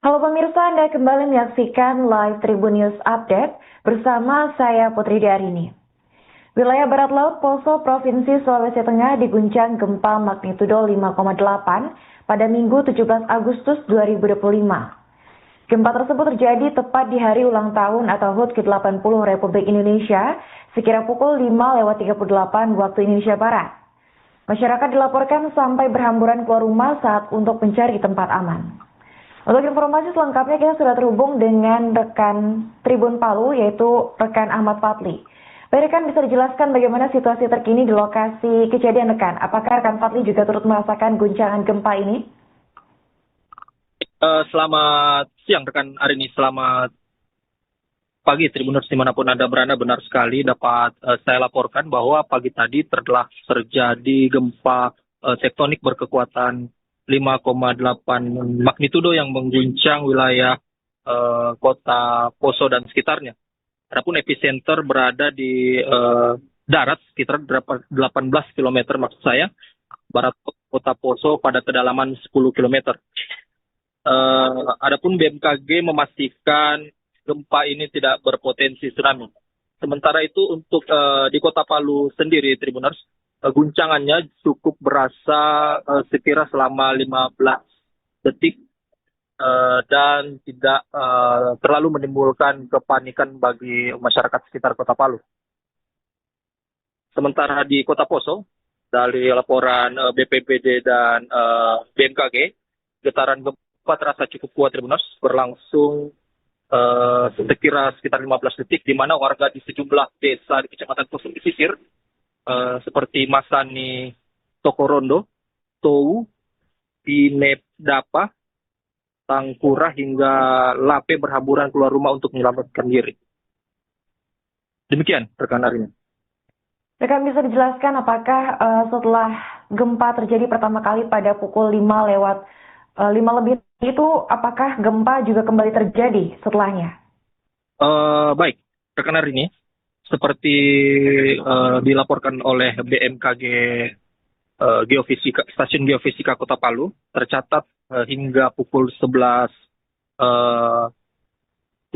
Halo pemirsa, Anda kembali menyaksikan live Tribun News Update bersama saya Putri Diarini. Wilayah Barat Laut Poso, Provinsi Sulawesi Tengah diguncang gempa magnitudo 5,8 pada Minggu 17 Agustus 2025. Gempa tersebut terjadi tepat di hari ulang tahun atau HUT ke-80 Republik Indonesia sekira pukul 5:38 waktu Indonesia Barat. Masyarakat dilaporkan sampai berhamburan keluar rumah saat untuk mencari tempat aman. Untuk informasi selengkapnya kita sudah terhubung dengan rekan Tribun Palu yaitu rekan Ahmad Fadli. Baik rekan, bisa dijelaskan bagaimana situasi terkini di lokasi kejadian rekan? Apakah rekan Fadli juga turut merasakan guncangan gempa ini? Selamat siang rekan Arini, selamat pagi Tribuners dimanapun Anda berada. Benar sekali dapat saya laporkan bahwa pagi tadi telah terjadi gempa tektonik berkekuatan 5,8 magnitudo yang mengguncang wilayah kota Poso dan sekitarnya. Adapun epicenter berada di darat sekitar 18 km maksud saya, barat kota Poso pada kedalaman 10 km. Adapun BMKG memastikan gempa ini tidak berpotensi tsunami. Sementara itu untuk di Kota Palu sendiri, Tribuners, guncangannya cukup berasa sekira selama 15 detik dan tidak terlalu menimbulkan kepanikan bagi masyarakat sekitar Kota Palu. Sementara di Kota Poso, dari laporan BPBD dan BMKG, getaran gempa terasa cukup kuat, Tribuners, berlangsung sekitar 15 detik, di mana warga di sejumlah desa di Kecamatan Poso pesisir seperti Masani, Tokorondo, Tou, Pinepdapa, Tangkura hingga Lape berhamburan keluar rumah untuk menyelamatkan diri. Demikian rekan Arini. Rekan bisa dijelaskan apakah setelah gempa terjadi pertama kali pada pukul 5 lebih itu, apakah gempa juga kembali terjadi setelahnya? Baik, rekan Arini. Seperti dilaporkan oleh BMKG Stasiun Geofisika Kota Palu, tercatat hingga pukul 11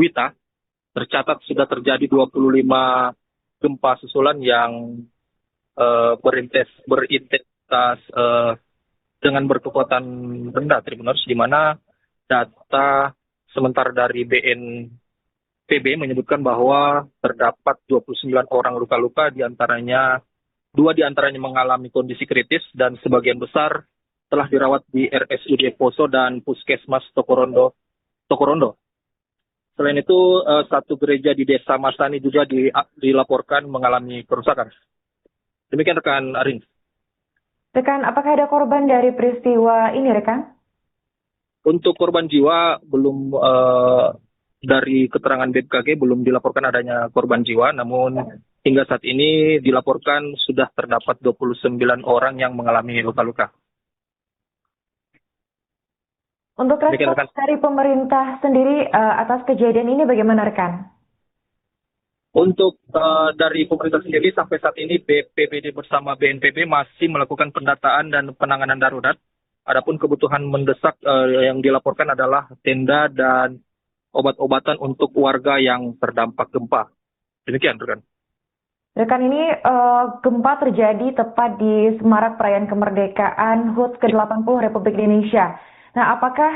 WITA, tercatat sudah terjadi 25 gempa susulan yang berintensitas dengan berkekuatan rendah, Tribuners, di mana data sementara dari BNPB menyebutkan bahwa terdapat 29 orang luka-luka, diantaranya 2 diantaranya mengalami kondisi kritis dan sebagian besar telah dirawat di RSUD Poso dan Puskesmas Tokorondo. Selain itu, satu gereja di Desa Masani juga dilaporkan mengalami kerusakan. Demikian rekan Arin. Rekan, apakah ada korban dari peristiwa ini, rekan? Untuk korban jiwa belum, dari keterangan BMKG belum dilaporkan adanya korban jiwa, namun hingga saat ini dilaporkan sudah terdapat 29 orang yang mengalami luka-luka. Untuk respons dari pemerintah sendiri atas kejadian ini bagaimana, rekan? Untuk dari pemerintah sendiri sampai saat ini BPBD bersama BNPB masih melakukan pendataan dan penanganan darurat. Adapun kebutuhan mendesak yang dilaporkan adalah tenda dan obat-obatan untuk warga yang terdampak gempa. Demikian, rekan. Rekan, ini gempa terjadi tepat di Semarak Perayaan Kemerdekaan HUT ke-80 Republik Indonesia. Nah, apakah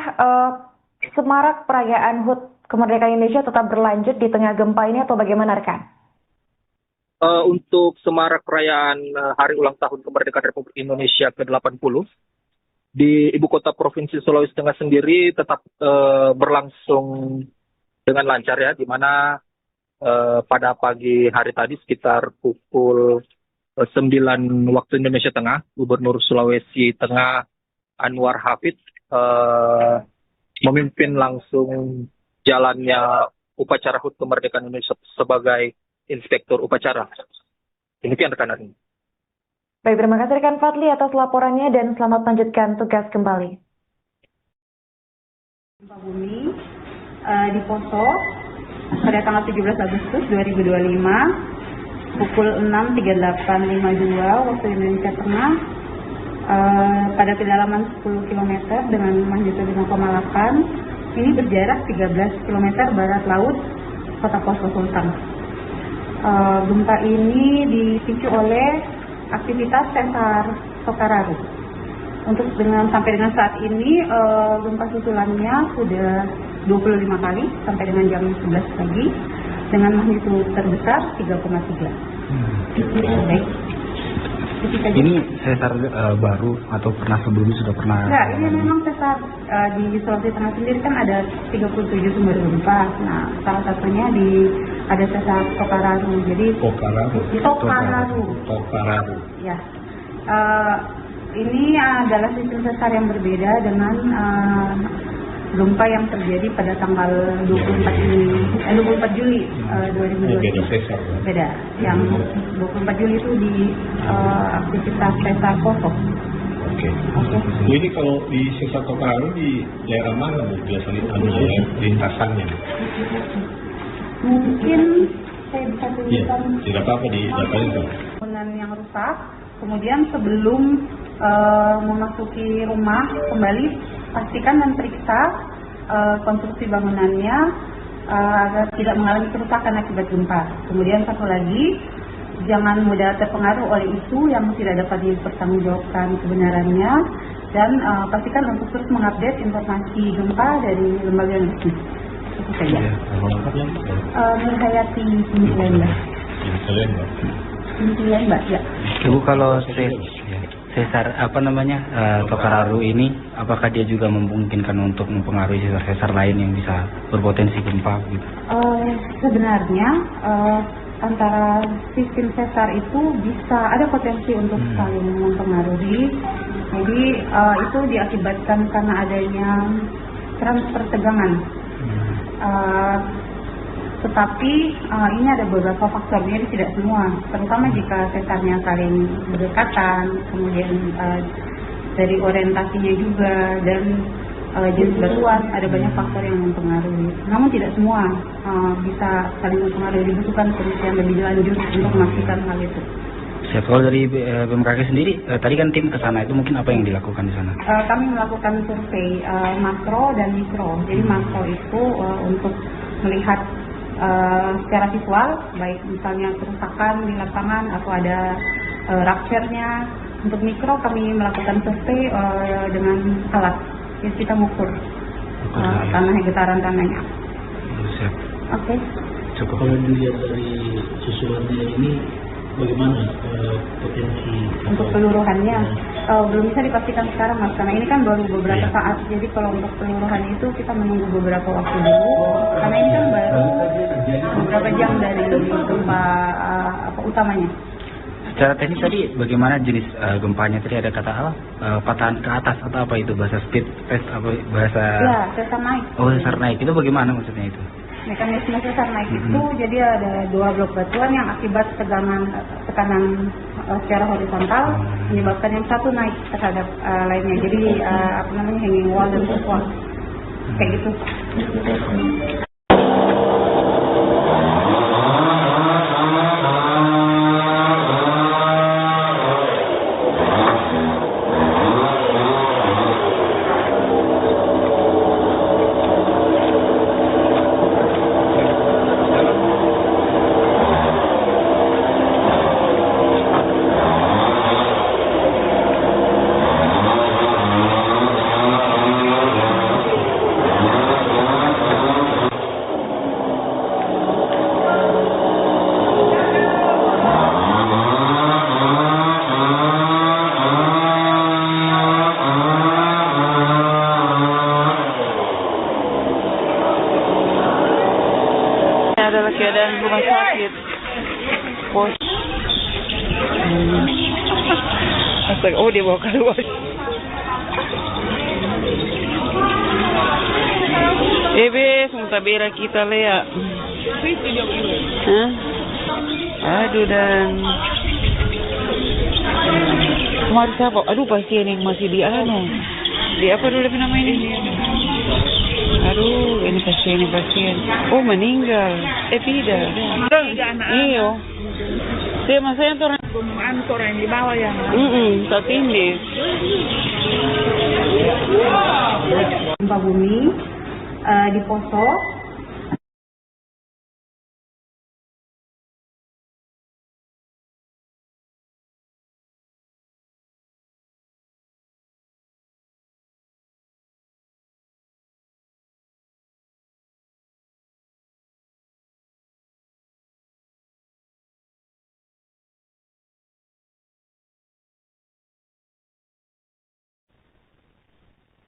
Semarak Perayaan HUT Kemerdekaan Indonesia tetap berlanjut di tengah gempa ini atau bagaimana, rekan? Untuk Semarak Perayaan Hari Ulang Tahun Kemerdekaan Republik Indonesia ke-80, di Ibu Kota Provinsi Sulawesi Tengah sendiri tetap berlangsung dengan lancar ya, di mana pada pagi hari tadi sekitar pukul 9 waktu Indonesia Tengah, Gubernur Sulawesi Tengah Anwar Hafid memimpin langsung jalannya upacara HUT Kemerdekaan Indonesia sebagai inspektur upacara. Demikian rekan Arin. Baik, terima kasih rekan Fadli atas laporannya dan selamat lanjutkan tugas kembali. Gempa bumi di Poso pada tanggal 17 Agustus 2025 pukul 6.38.52 waktu Indonesia Tengah pada kedalaman 10 km dengan magnitudo 5,8 Ini berjarak 13 km barat laut Kota Poso Sultan. Gempa ini dipicu oleh aktivitas sesar Tokararo. Sampai dengan saat ini gempa susulannya sudah 25 kali sampai dengan jam 11 pagi dengan magnitudo terbesar 3,3. Baik. Ini sesar baru atau pernah sebelumnya sudah pernah? Enggak, ini memang sesar di Sulawesi Tengah sendiri kan ada 37 sumber gempa. Nah, salah satunya ada sesar Tokararo. Jadi Tokararo. Ya. Ini adalah sistem sesar yang berbeda dengan gempa yang terjadi pada tanggal 24 Juli 2020. Beda. Yang 24 Juli itu di aktivitas sesar Poso. Oke. Ini kalau di sesar Tokararo di daerah mana Bu biasanya lintasannya? Mungkin saya bisa tunjukkan. Tidak apa-apa di datanya itu. Bangunan yang rusak, kemudian sebelum memasuki rumah kembali pastikan dan periksa konstruksi bangunannya agar tidak mengalami kerusakan akibat gempa. Kemudian satu lagi, jangan mudah terpengaruh oleh isu yang tidak dapat dipertanggungjawabkan kebenarannya dan pastikan untuk terus mengupdate informasi gempa dari lembaga yang resmi. Itu saja. Nurhayati Mbak. Ya. Ibu kalau sesar Tokararo ini, apakah dia juga memungkinkan untuk mempengaruhi sesar-sesar lain yang bisa berpotensi gempa gitu? Sebenarnya antara sistem sesar itu bisa ada potensi untuk saling mempengaruhi. Jadi itu diakibatkan karena adanya transfer tegangan. Tetapi ini ada beberapa faktor, jadi tidak semua, terutama jika sesarnya saling berdekatan, kemudian dari orientasinya juga dan jenis batuan, ada banyak faktor yang mempengaruhi. Namun tidak semua bisa saling mempengaruhi, dibutuhkan penelitian lebih lanjut untuk memastikan hal itu. Kalau dari BMKG sendiri, tadi kan tim ke sana, itu mungkin apa yang dilakukan di sana? Kami melakukan survei makro dan mikro. Jadi makro itu untuk melihat secara visual, baik misalnya kerusakan di lapangan atau ada rupture-nya. Untuk mikro kami melakukan survei dengan alat, jadi kita mengukur tanahnya, getaran tanahnya. Siap. Oke. Cukup. Kalau dilihat dari susulannya ini, bagaimana potensi untuk peluruhannya belum bisa dipastikan sekarang Mas, karena ini kan baru beberapa saat. Jadi kalau untuk peluruhan itu kita menunggu beberapa waktu dulu, karena ini kan baru beberapa jam dari gempa utamanya. Secara teknis tadi bagaimana jenis gempanya? Tadi ada kata patahan ke atas atau apa itu, bahasa speed test apa bahasa? Ya, sesar naik. Oh, sesar naik itu bagaimana maksudnya itu? Mekanisme sesar naik itu jadi ada dua blok batuan yang akibat tekanan secara horizontal menyebabkan yang satu naik terhadap lainnya. Jadi hanging wall dan push wall kayak gitu. Adalah keadaan rumah sakit pos. Astaga, oh dia bawa keluar. Bes, mutabera kita Lea. Hah? Aduh dan kemarin siapa? Aduh pasien yang masih di apa dulu namanya ini? Aduh, ini pasien. Oh, meninggal. Tidak. Iyo. Tema saya tuh orang di bawah yang. Tak tindih. Gempa bumi di Poso.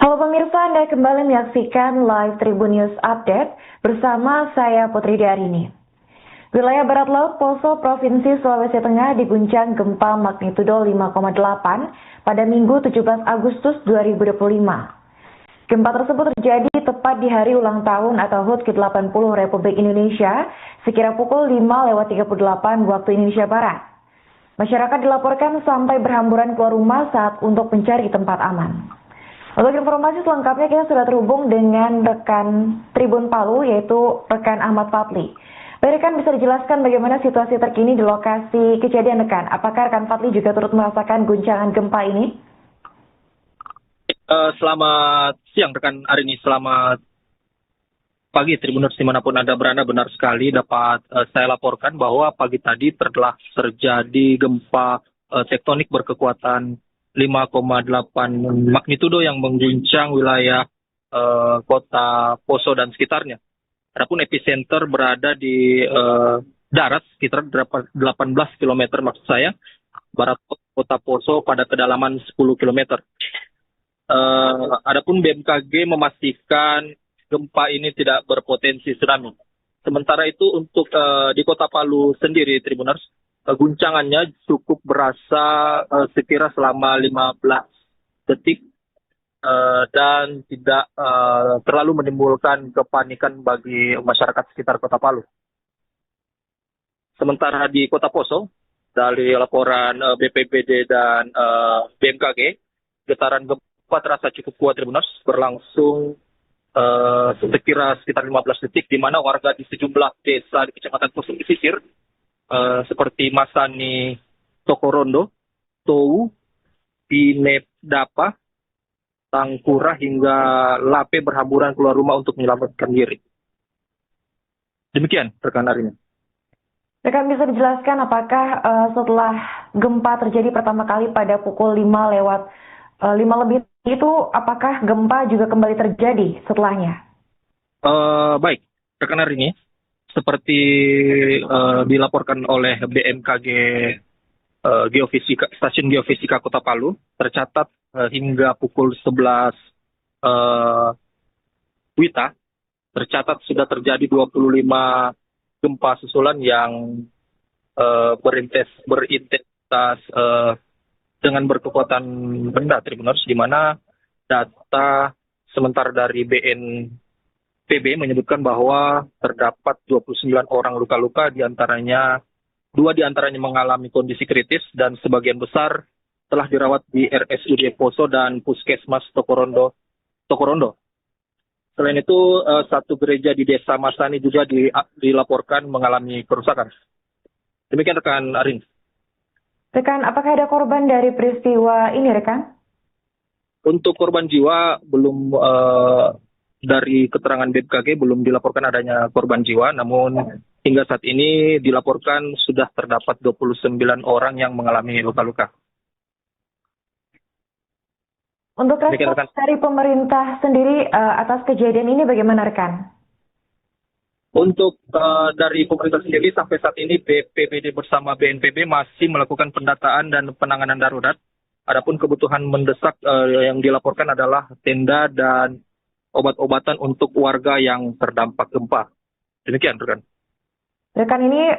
Halo pemirsa, Anda kembali menyaksikan live Tribun News Update bersama saya Putri Darini. Wilayah Barat Laut Poso, Provinsi Sulawesi Tengah diguncang gempa magnitudo 5,8 pada Minggu 17 Agustus 2025. Gempa tersebut terjadi tepat di hari ulang tahun atau HUT ke-80 Republik Indonesia sekira pukul 5:38 waktu Indonesia Barat. Masyarakat dilaporkan sampai berhamburan keluar rumah saat untuk mencari tempat aman. Untuk informasi selengkapnya kita sudah terhubung dengan rekan Tribun Palu yaitu rekan Ahmad Fadli. Rekan bisa dijelaskan bagaimana situasi terkini di lokasi kejadian rekan? Apakah rekan Fadli juga turut merasakan guncangan gempa ini? Selamat siang rekan Arini, selamat pagi Tribuners dimanapun Anda berada. Benar sekali dapat saya laporkan bahwa pagi tadi telah terjadi gempa tektonik berkekuatan 5,8 magnitudo yang mengguncang wilayah kota Poso dan sekitarnya. Adapun epicenter berada di darat sekitar 18 km maksud saya, barat kota Poso pada kedalaman 10 km. Adapun BMKG memastikan gempa ini tidak berpotensi tsunami. Sementara itu untuk di kota Palu sendiri, Tribuners, guncangannya cukup berasa sekira selama 15 detik dan tidak terlalu menimbulkan kepanikan bagi masyarakat sekitar kota Palu. Sementara di kota Poso, dari laporan BPBD dan BMKG, getaran gempa terasa cukup kuat, Tribuners, berlangsung sekitar 15 detik, di mana warga di sejumlah desa di Kecamatan Poso pesisir seperti Masani, Tokorondo, Tou, Pinedapa, Tangkura hingga Lape berhamburan keluar rumah untuk menyelamatkan diri. Demikian rekan Arini. Rekan bisa dijelaskan apakah setelah gempa terjadi pertama kali pada pukul 5 lebih itu apakah gempa juga kembali terjadi setelahnya? Baik, rekan Arini. Seperti dilaporkan oleh BMKG Stasiun Geofisika Kota Palu, tercatat hingga pukul 11 WITA, tercatat sudah terjadi 25 gempa susulan yang berintensitas dengan berkekuatan benda, Tribuners, di mana data sementara dari BNPB menyebutkan bahwa terdapat 29 orang luka-luka, dua diantaranya mengalami kondisi kritis dan sebagian besar telah dirawat di RSUD Poso dan Puskesmas Tokorondo. Selain itu, satu gereja di Desa Masani juga dilaporkan mengalami kerusakan. Demikian rekan Arin. Rekan, apakah ada korban dari peristiwa ini, rekan? Untuk korban jiwa belum dari keterangan BMKG belum dilaporkan adanya korban jiwa, namun hingga saat ini dilaporkan sudah terdapat 29 orang yang mengalami luka-luka. Untuk respons dari pemerintah sendiri atas kejadian ini bagaimana, rekan? Untuk dari pemerintah sendiri sampai saat ini BPBD bersama BNPB masih melakukan pendataan dan penanganan darurat. Adapun kebutuhan mendesak yang dilaporkan adalah tenda dan obat-obatan untuk warga yang terdampak gempa. Demikian, rekan. Rekan, ini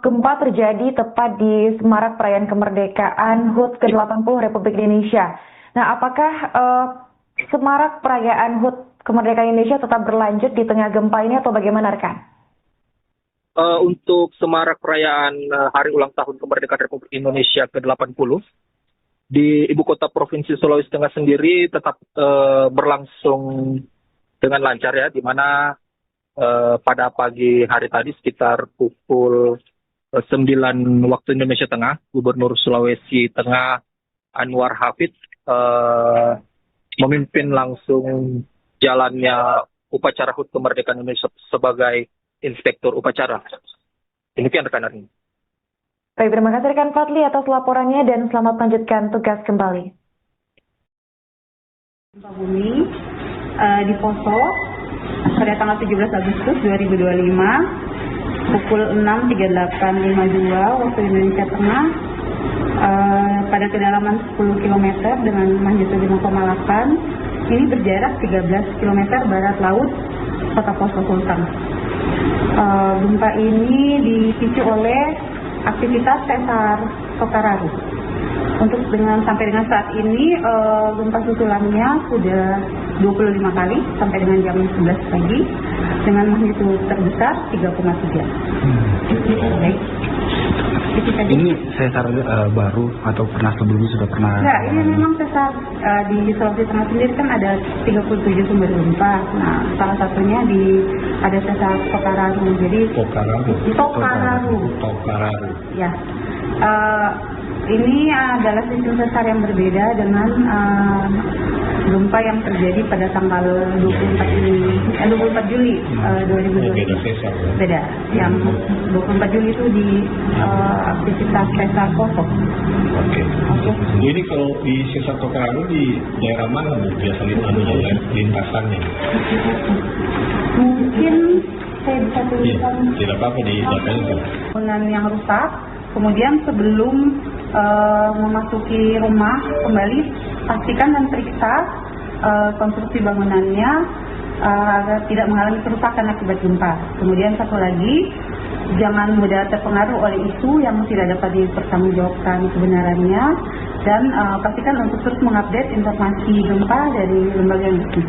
gempa terjadi tepat di Semarak Perayaan Kemerdekaan HUT ke-80 Republik Indonesia. Nah, apakah Semarak Perayaan HUT Kemerdekaan Indonesia tetap berlanjut di tengah gempa ini atau bagaimana, rekan? Untuk Semarak Perayaan Hari Ulang Tahun Kemerdekaan Republik Indonesia ke-80, di Ibu Kota Provinsi Sulawesi Tengah sendiri tetap berlangsung dengan lancar ya, di mana pada pagi hari tadi sekitar pukul 9 waktu Indonesia Tengah, Gubernur Sulawesi Tengah Anwar Hafid memimpin langsung jalannya upacara HUT kemerdekaan Indonesia sebagai inspektur upacara. Demikian rekan hari ini. Baik, terima kasih rekan Fadli atas laporannya dan selamat melanjutkan tugas kembali. Gempa bumi di Poso pada tanggal 17 Agustus 2025 pukul 6.38.52 waktu Indonesia Tengah pada kedalaman 10 km dengan magnitudo 5,8. Ini berjarak 13 km barat laut Kota Poso Sultan. Gempa ini dipicu oleh aktivitas sesar Tokararu. Sampai dengan saat ini gempa susulannya sudah 25 kali sampai dengan jam 11 pagi dengan magnitudo terbesar 3,3. Ini sesar baru atau pernah sebelumnya sudah pernah? Ya, ini memang sesar di Sulawesi Tengah sendiri kan ada 37 sumber gempa. Nah, salah satunya ada sesar Tokararu. Jadi Tokararu. Ya. Ini adalah sistem sesar yang berbeda dengan gempa yang terjadi pada tanggal 24 Juli 2020. Beda. Yang 24 Juli itu di aktivitas sesar Poso. Oke. Jadi kalau di sesar Tokararu di daerah mana biasanya lintasannya? Mungkin saya bisa tuliskan. Tidak apa-apa di datanya. Bangunan yang rusak. Kemudian sebelum memasuki rumah kembali, pastikan dan periksa konstruksi bangunannya agar tidak mengalami kerusakan akibat gempa. Kemudian satu lagi, jangan mudah terpengaruh oleh isu yang tidak dapat dipertanggungjawabkan kebenarannya, dan pastikan untuk terus mengupdate informasi gempa dari lembaga yang resmi.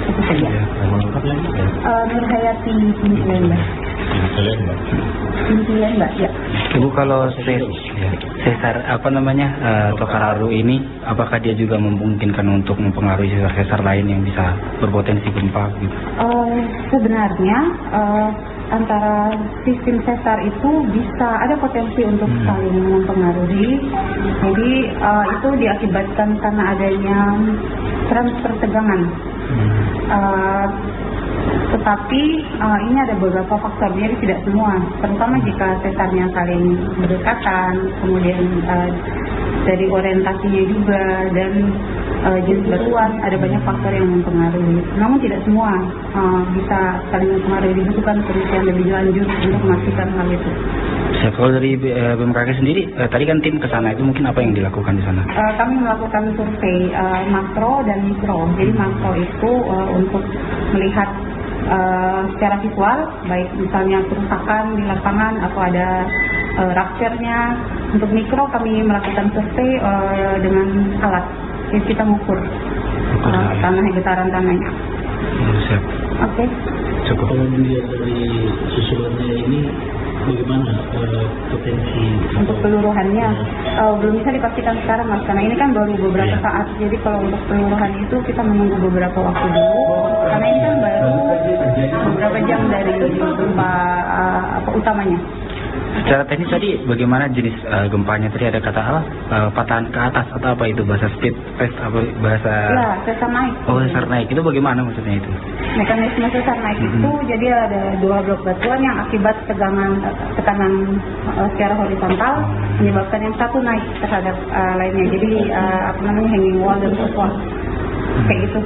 Itu saja. Nurhayati Intilan, Mbak. Ya. Ibu, kalau sesar Tokararu ini, apakah dia juga memungkinkan untuk mempengaruhi sesar-sesar lain yang bisa berpotensi gempa gitu? Sebenarnya antara sistem sesar itu bisa ada potensi untuk saling mempengaruhi. Jadi itu diakibatkan karena adanya transfer tegangan. Tetapi ini ada beberapa faktor, jadi tidak semua, terutama jika sesarnya saling berdekatan, kemudian dari orientasinya juga, dan jenis batuan, ada banyak faktor yang mempengaruhi. Namun tidak semua bisa saling mempengaruhi, dibutuhkan penelitian lebih lanjut untuk memastikan hal itu. Kalau dari BMKG sendiri, tadi kan tim ke sana, itu mungkin apa yang dilakukan di sana? Kami melakukan survei makro dan mikro. Jadi makro itu untuk melihat secara visual, baik misalnya kerusakan di lapangan atau ada rupture-nya. Untuk mikro kami melakukan survei dengan alat, jadi kita mengukur getaran tanahnya. Siap. Oke. Cukup. Kalau dilihat dari susulannya ini, bagaimana potensi untuk peluruhannya belum bisa dipastikan sekarang, Mas, karena ini kan baru beberapa saat. Jadi kalau untuk peluruhan itu kita menunggu beberapa waktu dulu, karena ini kan baru beberapa jam dari gempa utamanya. Secara teknis tadi bagaimana jenis gempanya? Tadi ada kata apa? Patahan ke atas atau apa itu, bahasa speed test apa bahasa? Ya, sesar naik. Oh, sesar naik itu bagaimana maksudnya itu? Mekanisme sesar naik itu jadi ada dua blok batuan yang akibat tekanan secara horizontal menyebabkan yang satu naik terhadap lainnya. Jadi hanging wall dan support kayak gitu.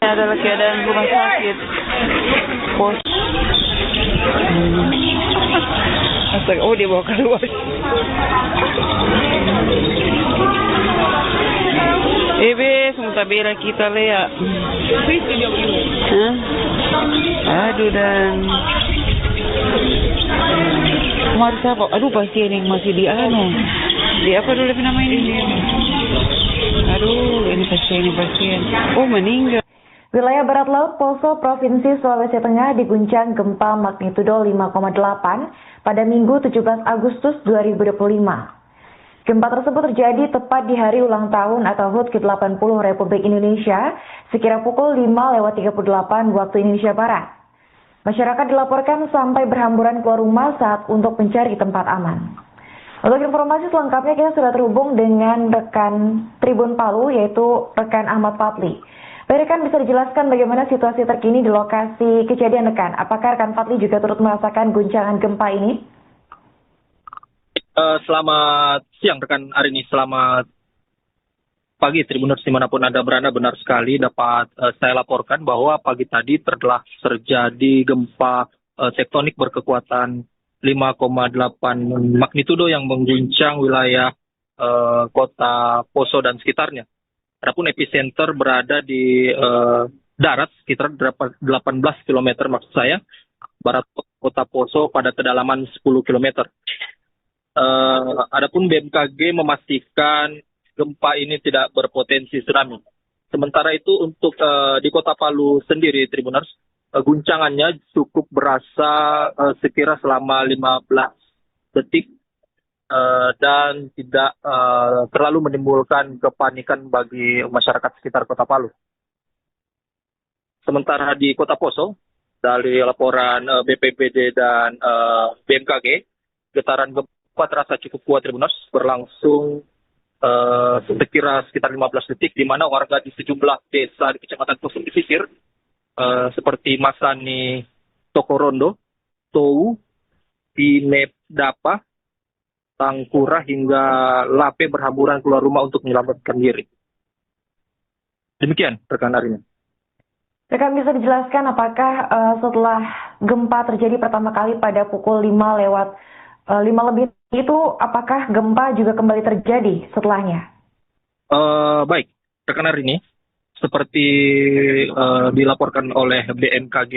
Adalah keadaan rumah sakit pos. Astaga, oh dia bawa keluar. Be, tabela kita Lea. Hah? Aduh dan kemarin siapa? Aduh pasien yang masih di di apa dulu nama ini? Aduh ini pasien. Oh meninggal. Wilayah Barat Laut Poso, Provinsi Sulawesi Tengah diguncang gempa magnitudo 5,8 pada Minggu 17 Agustus 2025. Gempa tersebut terjadi tepat di hari ulang tahun atau HUT ke-80 Republik Indonesia, sekira pukul 5:38 waktu Indonesia Barat. Masyarakat dilaporkan sampai berhamburan keluar rumah saat untuk mencari tempat aman. Untuk informasi selengkapnya kita sudah terhubung dengan rekan Tribun Palu, yaitu rekan Ahmad Fadli. Baik, rekan, bisa dijelaskan bagaimana situasi terkini di lokasi kejadian, rekan? Apakah rekan Fadli juga turut merasakan guncangan gempa ini? Selamat siang rekan Arini, selamat pagi Tribuners dimanapun Anda berada. Benar sekali dapat saya laporkan bahwa pagi tadi telah terjadi gempa tektonik berkekuatan 5,8 magnitudo yang mengguncang wilayah kota Poso dan sekitarnya. Adapun epicenter berada di darat sekitar 18 km maksud saya, barat kota Poso pada kedalaman 10 km. Adapun BMKG memastikan gempa ini tidak berpotensi tsunami. Sementara itu untuk di kota Palu sendiri, Tribuners, guncangannya cukup berasa sekira selama 15 detik. Dan tidak terlalu menimbulkan kepanikan bagi masyarakat sekitar kota Palu. Sementara di kota Poso, dari laporan BPBD dan BMKG, getaran gempa terasa cukup kuat, Tribuners, berlangsung sekitar 15 detik, di mana warga di sejumlah desa di Kecamatan Poso pesisir seperti Masani, Tokorondo, Tou, Pinedapa, Tangkura hingga Lape berhamburan keluar rumah untuk menyelamatkan diri. Demikian rekan Arini. Rekan, bisa dijelaskan apakah setelah gempa terjadi pertama kali pada pukul 5 lebih itu, apakah gempa juga kembali terjadi setelahnya? Baik, rekan Arini, seperti dilaporkan oleh BMKG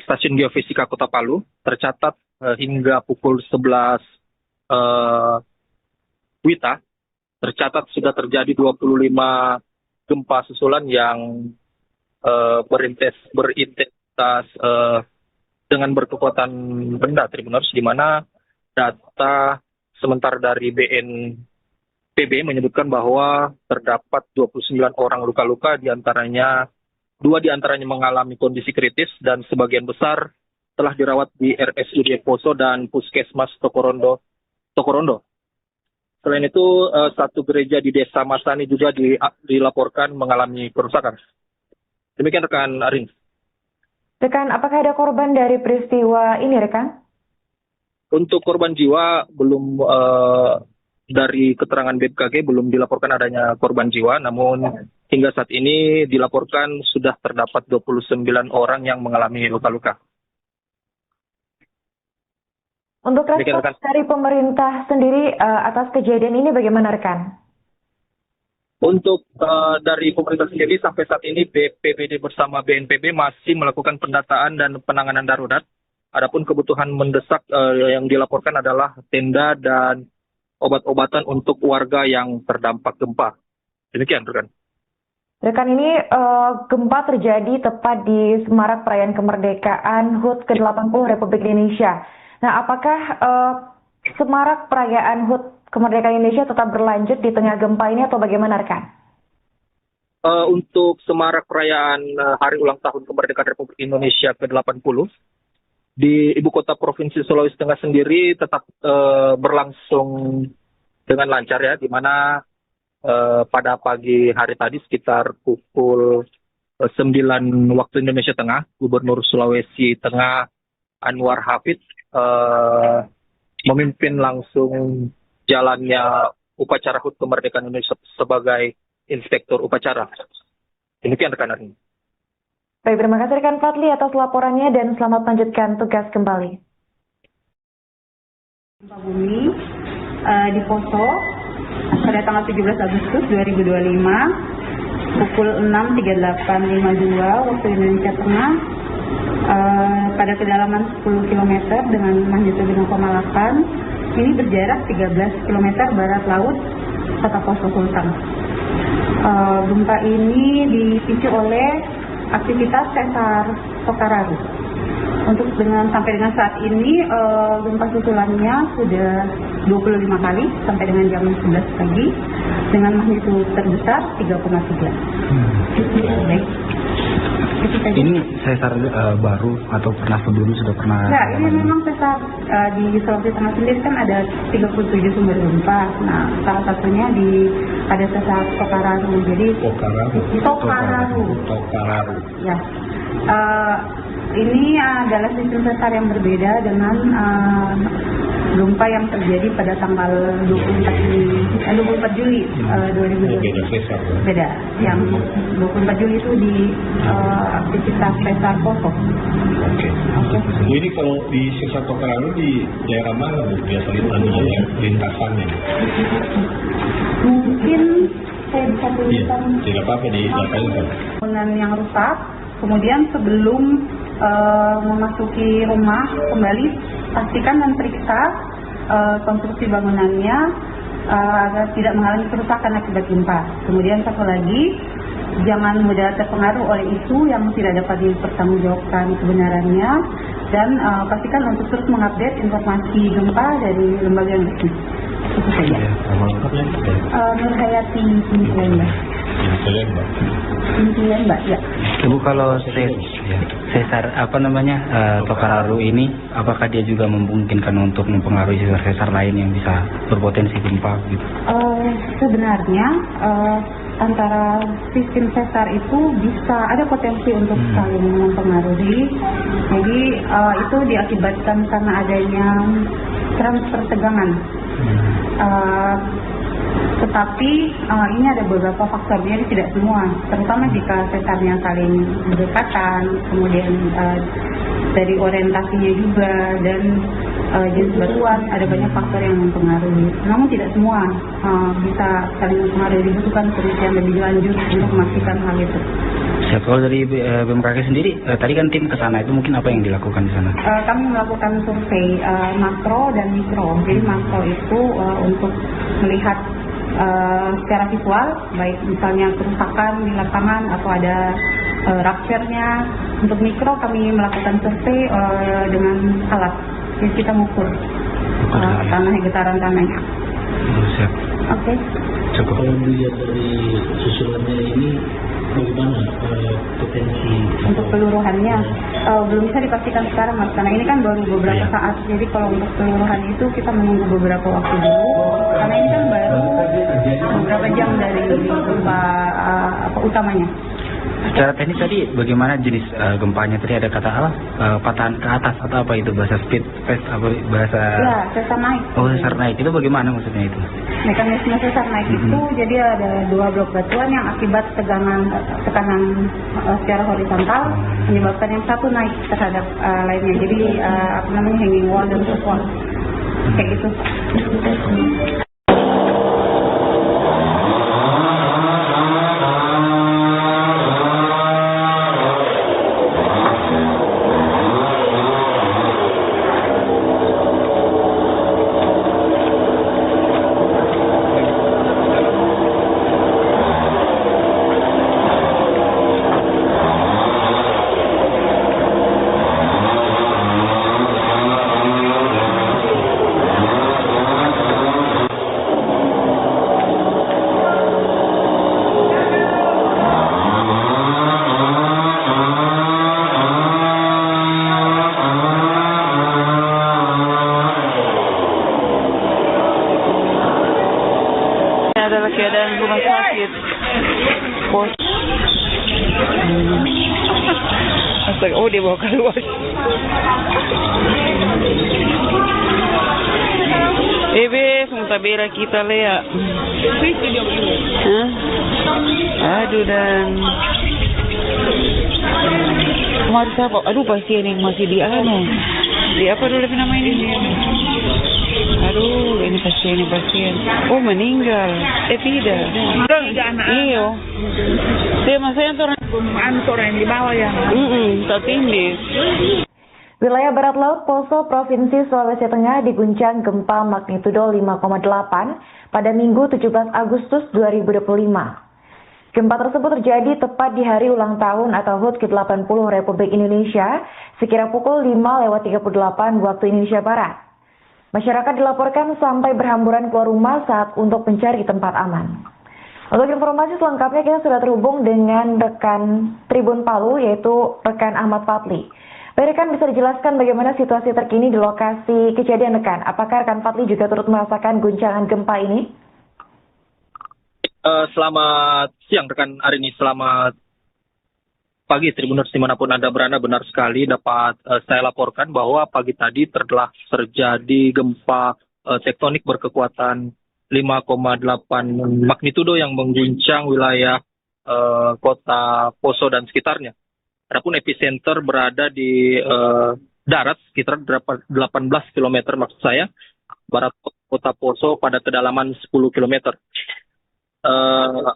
Stasiun Geofisika Kota Palu, tercatat hingga pukul 11 WITA, tercatat sudah terjadi 25 gempa susulan yang berintensitas dengan berkekuatan benda, Tribuners, di mana data sementara dari BNPB menyebutkan bahwa terdapat 29 orang luka-luka, diantaranya 2 diantaranya mengalami kondisi kritis dan sebagian besar telah dirawat di RSUD Poso dan Puskesmas Tokorondo. Selain itu, satu gereja di Desa Masani juga dilaporkan mengalami kerusakan. Demikian rekan Arin. Rekan, apakah ada korban dari peristiwa ini, rekan? Untuk korban jiwa belum, dari keterangan BMKG belum dilaporkan adanya korban jiwa, namun hingga saat ini dilaporkan sudah terdapat 29 orang yang mengalami luka-luka. Untuk respons dari pemerintah sendiri atas kejadian ini bagaimana, rekan? Untuk dari pemerintah sendiri sampai saat ini BPBD bersama BNPB masih melakukan pendataan dan penanganan darurat. Adapun kebutuhan mendesak yang dilaporkan adalah tenda dan obat-obatan untuk warga yang terdampak gempa. Demikian, rekan. Rekan, ini gempa terjadi tepat di Semarak Perayaan Kemerdekaan HUT ke-80 Republik Indonesia. Nah, apakah Semarak Perayaan HUT Kemerdekaan Indonesia tetap berlanjut di tengah gempa ini atau bagaimana, rekan? Untuk Semarak Perayaan Hari Ulang Tahun Kemerdekaan Republik Indonesia ke-80, di Ibu Kota Provinsi Sulawesi Tengah sendiri tetap berlangsung dengan lancar ya, di mana pada pagi hari tadi sekitar pukul 9 waktu Indonesia Tengah, Gubernur Sulawesi Tengah Anwar Hafid memimpin langsung jalannya upacara HUT Kemerdekaan Indonesia sebagai inspektur upacara. Demikian rekan ini. Baik, terima kasih rekan Fadli atas laporannya dan selamat melanjutkan tugas kembali. Gempa bumi di Poso pada tanggal 17 Agustus 2025 pukul 6.38.52 waktu Indonesia Tengah pada kedalaman 10 km dengan magnitudo 5,8. Ini berjarak 13 km barat laut Kota Poso Sultan. Gempa ini dipicu oleh aktivitas sesar Tokararu. Sampai dengan saat ini gempa susulannya sudah 25 kali sampai dengan jam 11 pagi dengan magnitudo terbesar 3,3. Baik. Ini sesar baru atau pernah sebelumnya sudah pernah? Ya, ini memang sesar di Sulawesi Tengah sendiri kan ada 37 sumber gempa. Nah, salah satunya ada sesar Tokararu. Jadi Tokararu. Ya. Ini adalah sistem sesar yang berbeda dengan gempa yang terjadi pada tanggal 24 Juli 2020. Beda sesar. Beda. Yang 24 Juli itu di aktivitas sesar Poso. Oke. Ini kalau di sesar Tokararu di daerah mana Bu biasanya lintasannya? Mungkin saya bisa tuliskan. Tidak apa-apa di datanya. Bangunan yang rusak. Kemudian sebelum memasuki rumah kembali pastikan dan periksa konstruksi bangunannya agar tidak mengalami kerusakan akibat gempa. Kemudian satu lagi, jangan mudah terpengaruh oleh isu yang tidak dapat dipertanggungjawabkan kebenarannya dan pastikan untuk terus mengupdate informasi gempa dari lembaga yang resmi. Itu saja. Nurhayati Mbak. Ya. Ibu, kalau sesar Tokararu ini, apakah dia juga memungkinkan untuk mempengaruhi sesar-sesar lain yang bisa berpotensi gempa gitu? Sebenarnya antara sistem sesar itu bisa ada potensi untuk saling mempengaruhi. Jadi itu diakibatkan karena adanya transfer tegangan. Tetapi ini ada beberapa faktor, jadi tidak semua, terutama jika sesarnya saling berdekatan, kemudian dari orientasinya juga dan jenis batuan, ada banyak faktor yang mempengaruhi. Namun tidak semua bisa saling mempengaruhi, dibutuhkan penelitian lebih lanjut untuk memastikan hal itu. Kalau dari BMKG sendiri, tadi kan tim ke sana, itu mungkin apa yang dilakukan di sana? Kami melakukan survei makro dan mikro. Jadi makro itu untuk melihat secara visual, baik misalnya kerusakan di lapangan atau ada rupture-nya. Untuk mikro kami melakukan survei dengan alat, jadi kita mengukur tanah, getaran tanahnya. Siap. Oke. Cukup. Kalau dilihat dari susulannya ini, bagaimana potensi untuk keseluruhannya belum bisa dipastikan sekarang Mas, karena ini kan baru beberapa saat. Jadi kalau untuk keseluruhan itu kita menunggu beberapa waktu dulu, karena ini kan baru beberapa jam dari gempa utamanya. Secara teknis tadi bagaimana jenis gempanya? Tadi ada kata apa? Patahan ke atas atau apa itu? Bahasa speed, fast, apa bahasa? Ya, sesar naik. Oh, sesar naik. Itu bagaimana maksudnya itu? Mekanisme sesar naik itu jadi ada dua blok batuan yang akibat tekanan secara horizontal menyebabkan yang satu naik terhadap lainnya. Jadi hanging wall dan roof wall kayak gitu. Adalah keadaan rumah sakit pos. Astaga, oh dia bawa keluar. Bes, mutabera kita Lea. Hah? Aduh dan kemarin siapa? Aduh pasien yang masih di apa dulu nama ini? Aduh ini pasien. Oh, meninggal. Tidak. Iyo. Dia masanya orang di bawah yang tertindih. Wilayah barat laut Poso, Provinsi Sulawesi Tengah diguncang gempa magnitudo 5,8 pada Minggu 17 Agustus 2025. Gempa tersebut terjadi tepat di hari ulang tahun atau HUT ke-80 Republik Indonesia, sekira pukul 5:38 waktu Indonesia Barat. Masyarakat dilaporkan sampai berhamburan keluar rumah saat untuk mencari tempat aman. Untuk informasi selengkapnya kita sudah terhubung dengan rekan Tribun Palu, yaitu rekan Ahmad Fadli. Baik, rekan, bisa dijelaskan bagaimana situasi terkini di lokasi kejadian, rekan? Apakah rekan Fadli juga turut merasakan guncangan gempa ini? Selamat siang rekan Arini, selamat pagi Tribuners dimanapun Anda berada. Benar sekali dapat saya laporkan bahwa pagi tadi telah terjadi gempa tektonik berkekuatan 5,8 magnitudo yang mengguncang wilayah kota Poso dan sekitarnya. Adapun epicenter berada di darat sekitar 18 km maksud saya, barat kota Poso pada kedalaman 10 km.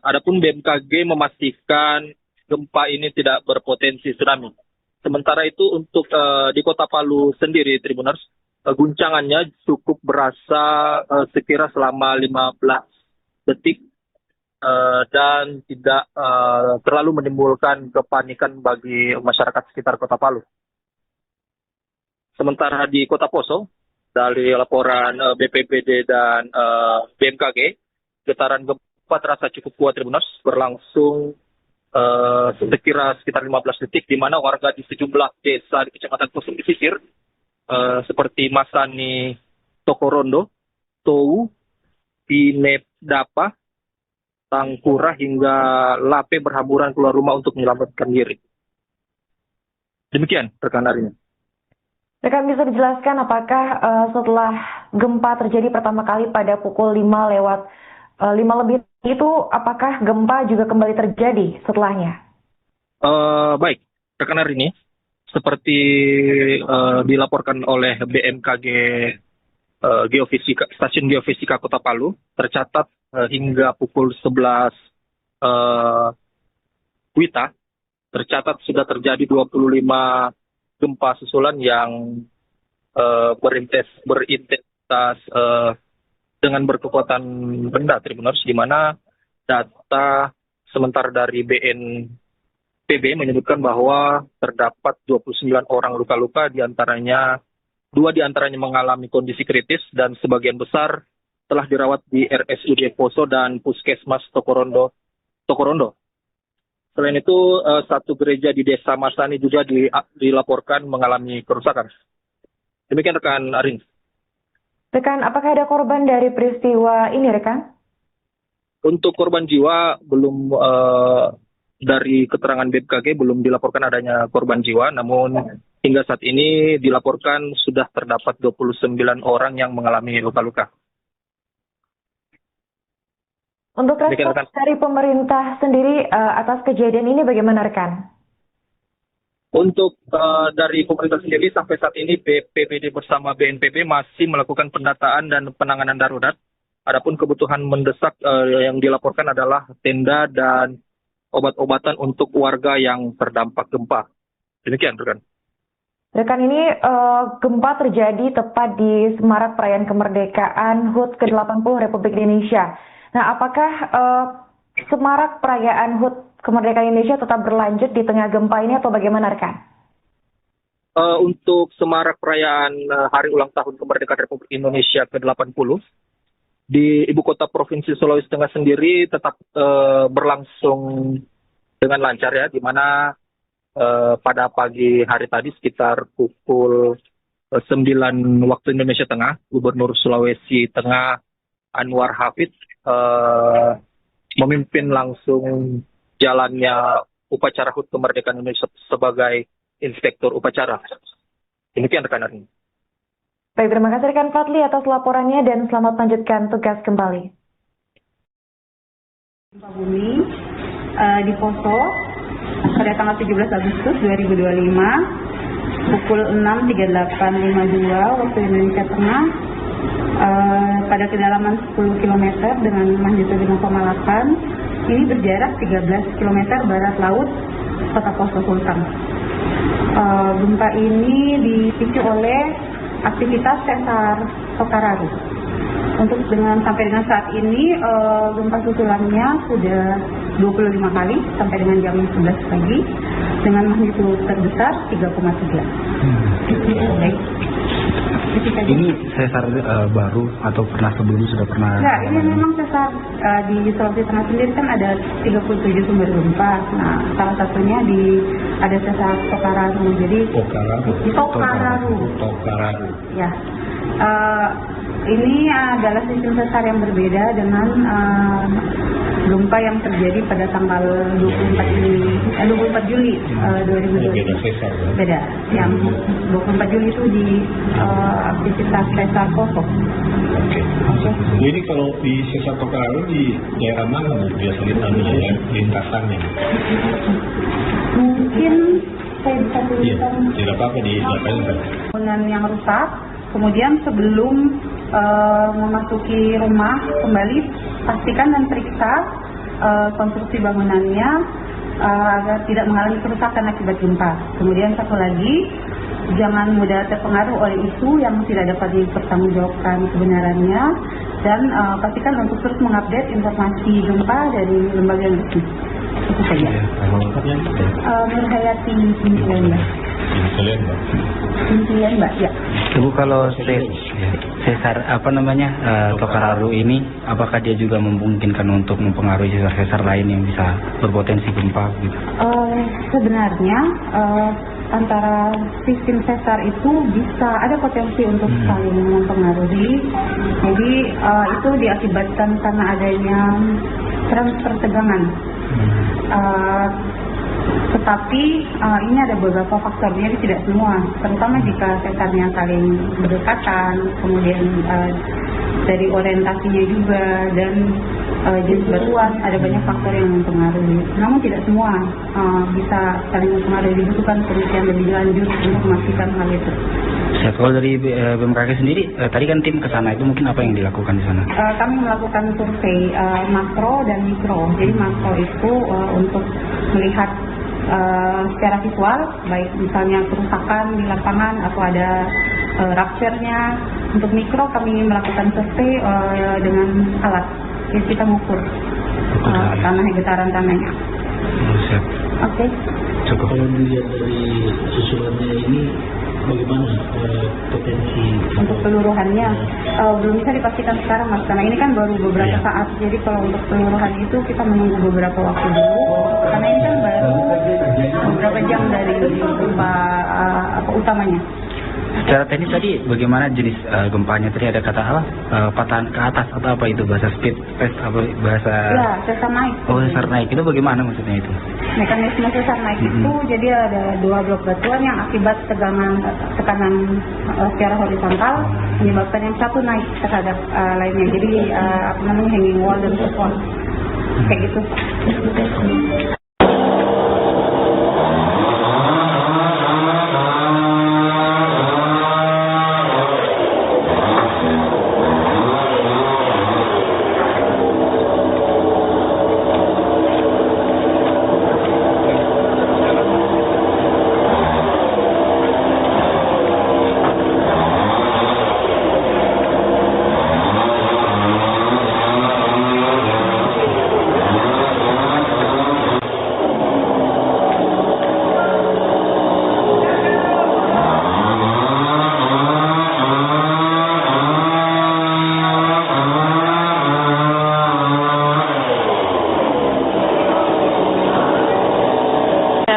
Adapun BMKG memastikan gempa ini tidak berpotensi tsunami. Sementara itu untuk di Kota Palu sendiri, Tribuners, guncangannya cukup berasa sekira selama 15 detik dan tidak terlalu menimbulkan kepanikan bagi masyarakat sekitar Kota Palu. Sementara di Kota Poso, dari laporan BPBD dan BMKG, getaran gempa terasa cukup kuat, Tribuners, berlangsung sekitar 15 detik, di mana warga di sejumlah desa di Kecamatan Poso pesisir seperti Masani, Tokorondo, Towu, Pinepdapa, Tangkura hingga Lape berhamburan keluar rumah untuk menyelamatkan diri. Demikian rekan Arini. Rekan, bisa dijelaskan apakah setelah gempa terjadi pertama kali pada pukul 5 lebih itu, apakah gempa juga kembali terjadi setelahnya? Baik, rekan Arini, seperti dilaporkan oleh BMKG Stasiun Geofisika Kota Palu, tercatat hingga pukul 11 WITA, tercatat sudah terjadi 25 gempa susulan yang berintensitas dengan berkekuatan rendah, Tribuners, di mana data sementara dari BNPB menyebutkan bahwa terdapat 29 orang luka-luka, dua diantaranya mengalami kondisi kritis dan sebagian besar telah dirawat di RSUD Poso dan Puskesmas Tokorondo. Selain itu, satu gereja di Desa Masani juga dilaporkan mengalami kerusakan. Demikian rekan Arin. Rekan, apakah ada korban dari peristiwa ini, rekan? Untuk korban jiwa, belum dari keterangan BMKG belum dilaporkan adanya korban jiwa, namun hingga saat ini dilaporkan sudah terdapat 29 orang yang mengalami luka-luka. Untuk respons dari pemerintah sendiri atas kejadian ini bagaimana, rekan? Untuk dari pemerintah sendiri sampai saat ini BPBD bersama BNPB masih melakukan pendataan dan penanganan darurat. Adapun kebutuhan mendesak yang dilaporkan adalah tenda dan obat-obatan untuk warga yang terdampak gempa. Demikian, rekan. Rekan, ini gempa terjadi tepat di semarak perayaan kemerdekaan HUT ke-80 Republik Indonesia. Nah, apakah semarak perayaan HUT kemerdekaan Indonesia tetap berlanjut di tengah gempa ini atau bagaimana, rekan? Untuk semarak perayaan Hari Ulang Tahun Kemerdekaan Republik Indonesia ke-80 di Ibu Kota Provinsi Sulawesi Tengah sendiri tetap berlangsung dengan lancar, ya, di mana pada pagi hari tadi sekitar pukul 9 waktu Indonesia Tengah, Gubernur Sulawesi Tengah Anwar Hafid memimpin langsung jalannya upacara HUT Kemerdekaan Indonesia sebagai inspektur upacara. Demikian rekan Arin. Baik, terima kasih rekan Fadli atas laporannya dan selamat melanjutkan tugas kembali. Gempa bumi di Poso pada tanggal 17 Agustus 2025 pukul 6.38.52 waktu Indonesia Tengah pada kedalaman 10 km dengan magnitudo 5,8. Ini berjarak 13 km barat laut Kota Poso Sultan. Gempa ini dipicu oleh aktivitas sesar Tokararu. Sampai dengan saat ini gempa susulannya sudah 25 kali sampai dengan jam 11 pagi dengan magnitudo terbesar 3,3. Ini sesar baru atau pernah sebelumnya sudah pernah? Nah, ini memang sesar di Sulawesi Tengah sendiri kan ada 37 sumber gempa. Nah, salah satunya ada sesar Tokararu. Jadi Tokararu. Ya. Ini adalah sistem sesar yang berbeda dengan gempa yang terjadi pada tanggal 24 Juli 2020. Beda. Yang 24 Juli itu di aktivitas sesar Poso. Oke. Jadi kalau di sesar Tokararu di daerah mana biasanya lintasannya? Mungkin saya bisa tuliskan. Tidak apa-apa di belakangnya. Bangunan yang rusak. Kemudian sebelum memasuki rumah kembali pastikan dan periksa konstruksi bangunannya agar tidak mengalami kerusakan akibat gempa. Kemudian satu lagi, jangan mudah terpengaruh oleh isu yang tidak dapat dipertanggungjawabkan kebenarannya dan pastikan untuk terus mengupdate informasi gempa dari lembaga yang resmi. Itu saja. Nurhayati Intian, Mbak. Ya. Ibu, kalau sesar Tokararu ini, apakah dia juga memungkinkan untuk mempengaruhi sesar-sesar lain yang bisa berpotensi gempa gitu? Sebenarnya antara sistem sesar itu bisa ada potensi untuk saling mempengaruhi. Jadi itu diakibatkan karena adanya transfer tegangan. Tetapi ini ada beberapa faktor, jadi tidak semua, terutama jika sesarnya saling berdekatan, kemudian dari orientasinya juga dan jenis batuan, ada banyak faktor yang mempengaruhi. Namun tidak semua bisa saling mempengaruhi, dibutuhkan penelitian lebih lanjut untuk memastikan hal itu. Kalau dari BMKG sendiri, tadi kan tim ke sana, itu mungkin apa yang dilakukan di sana? Kami melakukan survei makro dan mikro. Jadi makro itu untuk melihat secara visual, baik misalnya kerusakan di lapangan atau ada rupture-nya. Untuk mikro kami melakukan survei dengan alat, jadi kita mengukur getaran tanahnya. Oke. Cukup. Kalau dilihat dari susulannya ini, bagaimana potensi untuk peluruhannya? Belum bisa dipastikan sekarang, Mas, karena ini kan baru beberapa saat. Jadi kalau untuk peluruhan itu kita menunggu beberapa waktu dulu, karena ini kan baru beberapa jam dari gempa utamanya. Secara teknis tadi bagaimana jenis gempanya? Tadi ada kata apa? Patahan ke atas atau apa itu, bahasa speed test apa bahasa? Ya, sesar naik. Oh, sesar naik itu bagaimana maksudnya itu? Mekanisme sesar naik itu jadi ada dua blok batuan yang akibat tekanan secara horizontal menyebabkan yang satu naik terhadap lainnya. Jadi hanging wall dan support kayak gitu.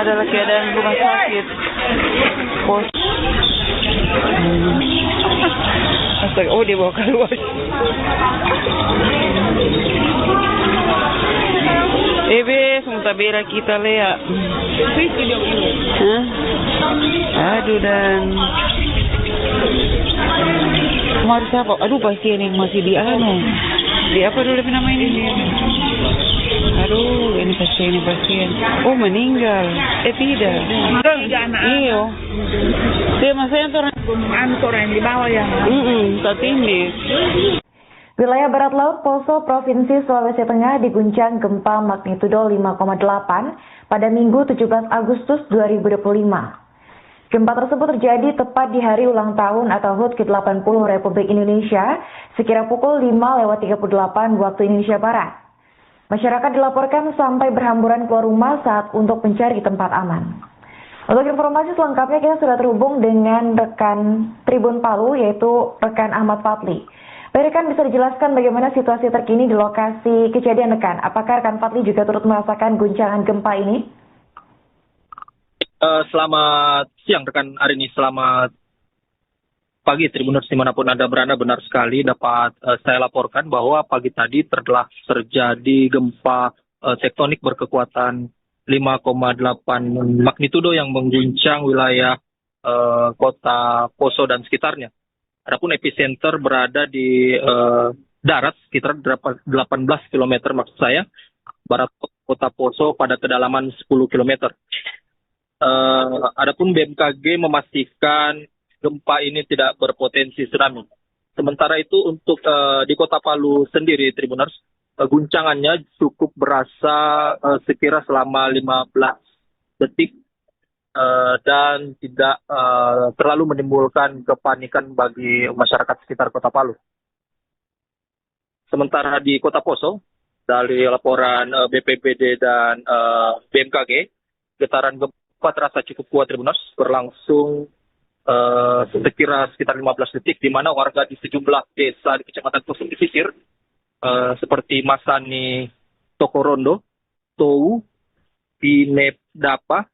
Adalah keadaan rumah sakit pos. Astaga, oh dia bawa keluar. Sementara bera kita Lea. Hah? Aduh dan kemarin siapa? Aduh pasien yang masih di apa dulu nama ini? Aduh ini pasien. ini pasien. Oh meninggal. Tidak. Iyo. Dia masanya orang di bawah yang. Tertindih. Wilayah barat laut Poso, Provinsi Sulawesi Tengah diguncang gempa magnitudo 5,8 pada Minggu 17 Agustus 2025. Gempa tersebut terjadi tepat di hari ulang tahun atau HUT ke-80 Republik Indonesia, sekira pukul 5:38 waktu Indonesia Barat. Masyarakat dilaporkan sampai berhamburan keluar rumah saat untuk mencari tempat aman. Untuk informasi selengkapnya kita sudah terhubung dengan rekan Tribun Palu, yaitu rekan Ahmad Fadli. Baik, rekan, bisa dijelaskan bagaimana situasi terkini di lokasi kejadian, rekan? Apakah rekan Fadli juga turut merasakan guncangan gempa ini? Selamat siang rekan Arini, selamat pagi Tribuners dimanapun Anda berada. Benar sekali dapat saya laporkan bahwa pagi tadi telah terjadi gempa tektonik berkekuatan 5,8 magnitudo yang mengguncang wilayah kota Poso dan sekitarnya. Adapun epicenter berada di darat sekitar 18 km maksud saya, barat kota Poso pada kedalaman 10 km. Adapun BMKG memastikan gempa ini tidak berpotensi tsunami. Sementara itu untuk di Kota Palu sendiri, Tribuners, guncangannya cukup berasa sekira selama 15 detik dan tidak terlalu menimbulkan kepanikan bagi masyarakat sekitar Kota Palu. Sementara di Kota Poso, dari laporan BPBD dan BMKG, getaran gempa terasa cukup kuat, Tribuners, berlangsung sekitar 15 detik, di mana warga di sejumlah desa di Kecamatan Poso pesisir seperti Masani, Tokorondo, Tou, Pinepdapa,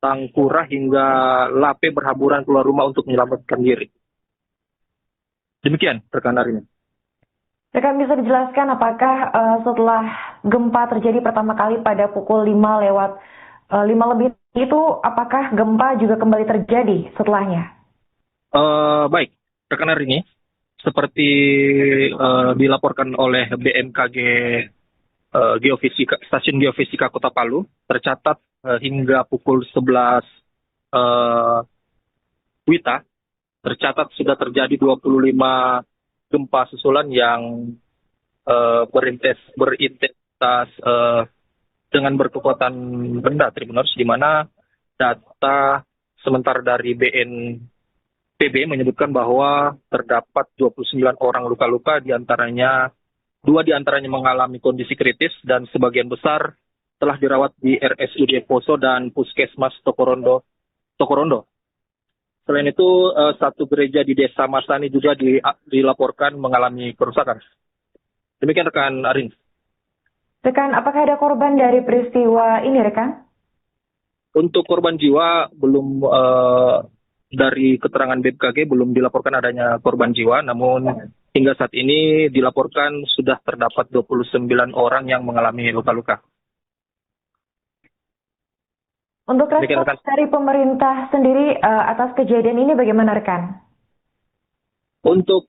Tangkura hingga Lape berhamburan keluar rumah untuk menyelamatkan diri. Demikian rekan hari ini. Rekan, bisa dijelaskan apakah setelah gempa terjadi pertama kali pada pukul 5 lebih itu, apakah gempa juga kembali terjadi setelahnya? Baik, rekan hari ini, seperti dilaporkan oleh BMKG Stasiun Geofisika Kota Palu, tercatat hingga pukul 11 WITA, tercatat sudah terjadi 25 gempa susulan yang berintensitas dengan berkekuatan rendah, Tribuners, di mana data sementara dari BNPB menyebutkan bahwa terdapat 29 orang luka-luka, dua diantaranya mengalami kondisi kritis dan sebagian besar telah dirawat di RSUD Poso dan Puskesmas Tokorondo. Selain itu, satu gereja di Desa Masani juga dilaporkan mengalami kerusakan. Demikian rekan Arin. Rekan, apakah ada korban dari peristiwa ini, rekan? Untuk korban jiwa, belum dari keterangan BMKG belum dilaporkan adanya korban jiwa, namun hingga saat ini dilaporkan sudah terdapat 29 orang yang mengalami luka-luka. Untuk respons dari pemerintah sendiri atas kejadian ini bagaimana, rekan? Untuk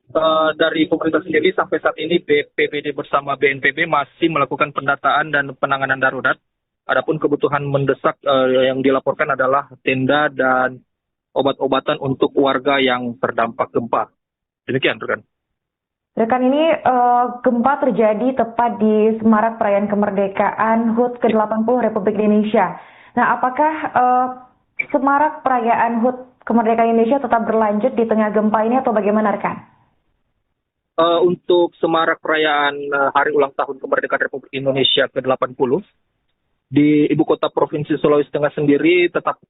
dari pemerintah sendiri sampai saat ini BPBD bersama BNPB masih melakukan pendataan dan penanganan darurat. Adapun kebutuhan mendesak yang dilaporkan adalah tenda dan obat-obatan untuk warga yang terdampak gempa. Demikian, rekan. Rekan, ini gempa terjadi tepat di semarak perayaan kemerdekaan HUT ke-80 Republik Indonesia. Nah, apakah semarak perayaan HUT kemerdekaan Indonesia tetap berlanjut di tengah gempa ini atau bagaimana, rekan? Untuk semarak perayaan Hari Ulang Tahun Kemerdekaan Republik Indonesia ke-80 di Ibu Kota Provinsi Sulawesi Tengah sendiri tetap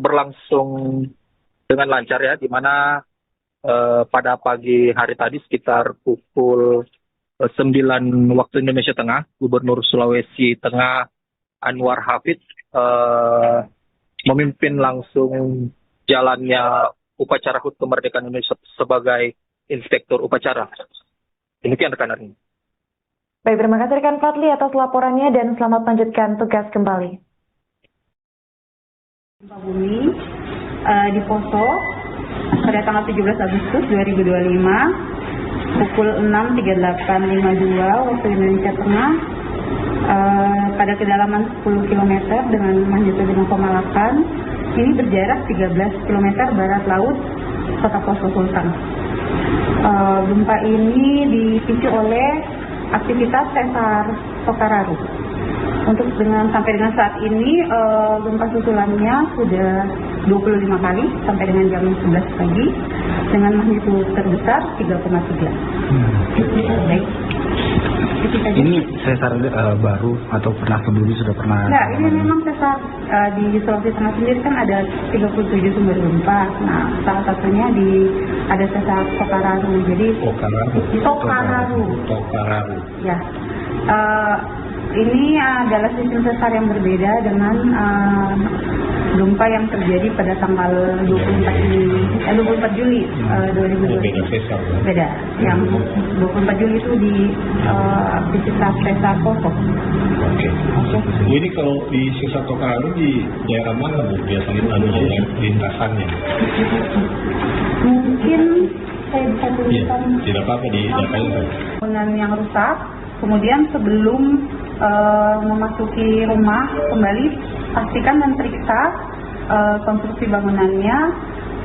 berlangsung dengan lancar, ya, di mana pada pagi hari tadi sekitar pukul 9 waktu Indonesia Tengah, Gubernur Sulawesi Tengah Anwar Hafid memimpin langsung jalannya upacara HUT Kemerdekaan Indonesia sebagai inspektur upacara. Demikian rekan hari ini. Baik, terima kasih rekan Fadli atas laporannya dan selamat melanjutkan tugas kembali. Gempa bumi di Poso pada tanggal 17 Agustus 2025 pukul 6.38.52 waktu Indonesia Tengah. Pada pada kedalaman 10 km dengan magnitudo 5,8. Ini berjarak 13 km barat laut Kota Poso Sultan. Gempa ini dipicu oleh aktivitas sesar Tokararu. Sampai dengan saat ini gempa susulannya sudah 25 kali sampai dengan jam 11 pagi dengan magnitudo terbesar 3,3. Baik. Ini sesar baru atau pernah sebelumnya sudah pernah? Nah, ini memang sesar di Sulawesi Tengah sendiri kan ada 37 sumber gempa. Nah, salah satunya ada sesar Tokararu. Jadi Tokararu. Ya. Ini adalah sistem sesar yang berbeda dengan gempa yang terjadi pada tanggal 24 Juli 2020. Beda sesar. Beda. Yang 24 Juli itu di aktivitas sesar Poso. Oke. Ini kalau di sesar Tokararu di daerah mana Bu biasanya lintasannya? Mungkin saya bisa Iya, tuliskan tidak apa-apa di datanya. bangunan yang rusak. Kemudian sebelum memasuki rumah kembali, pastikan dan periksa konstruksi bangunannya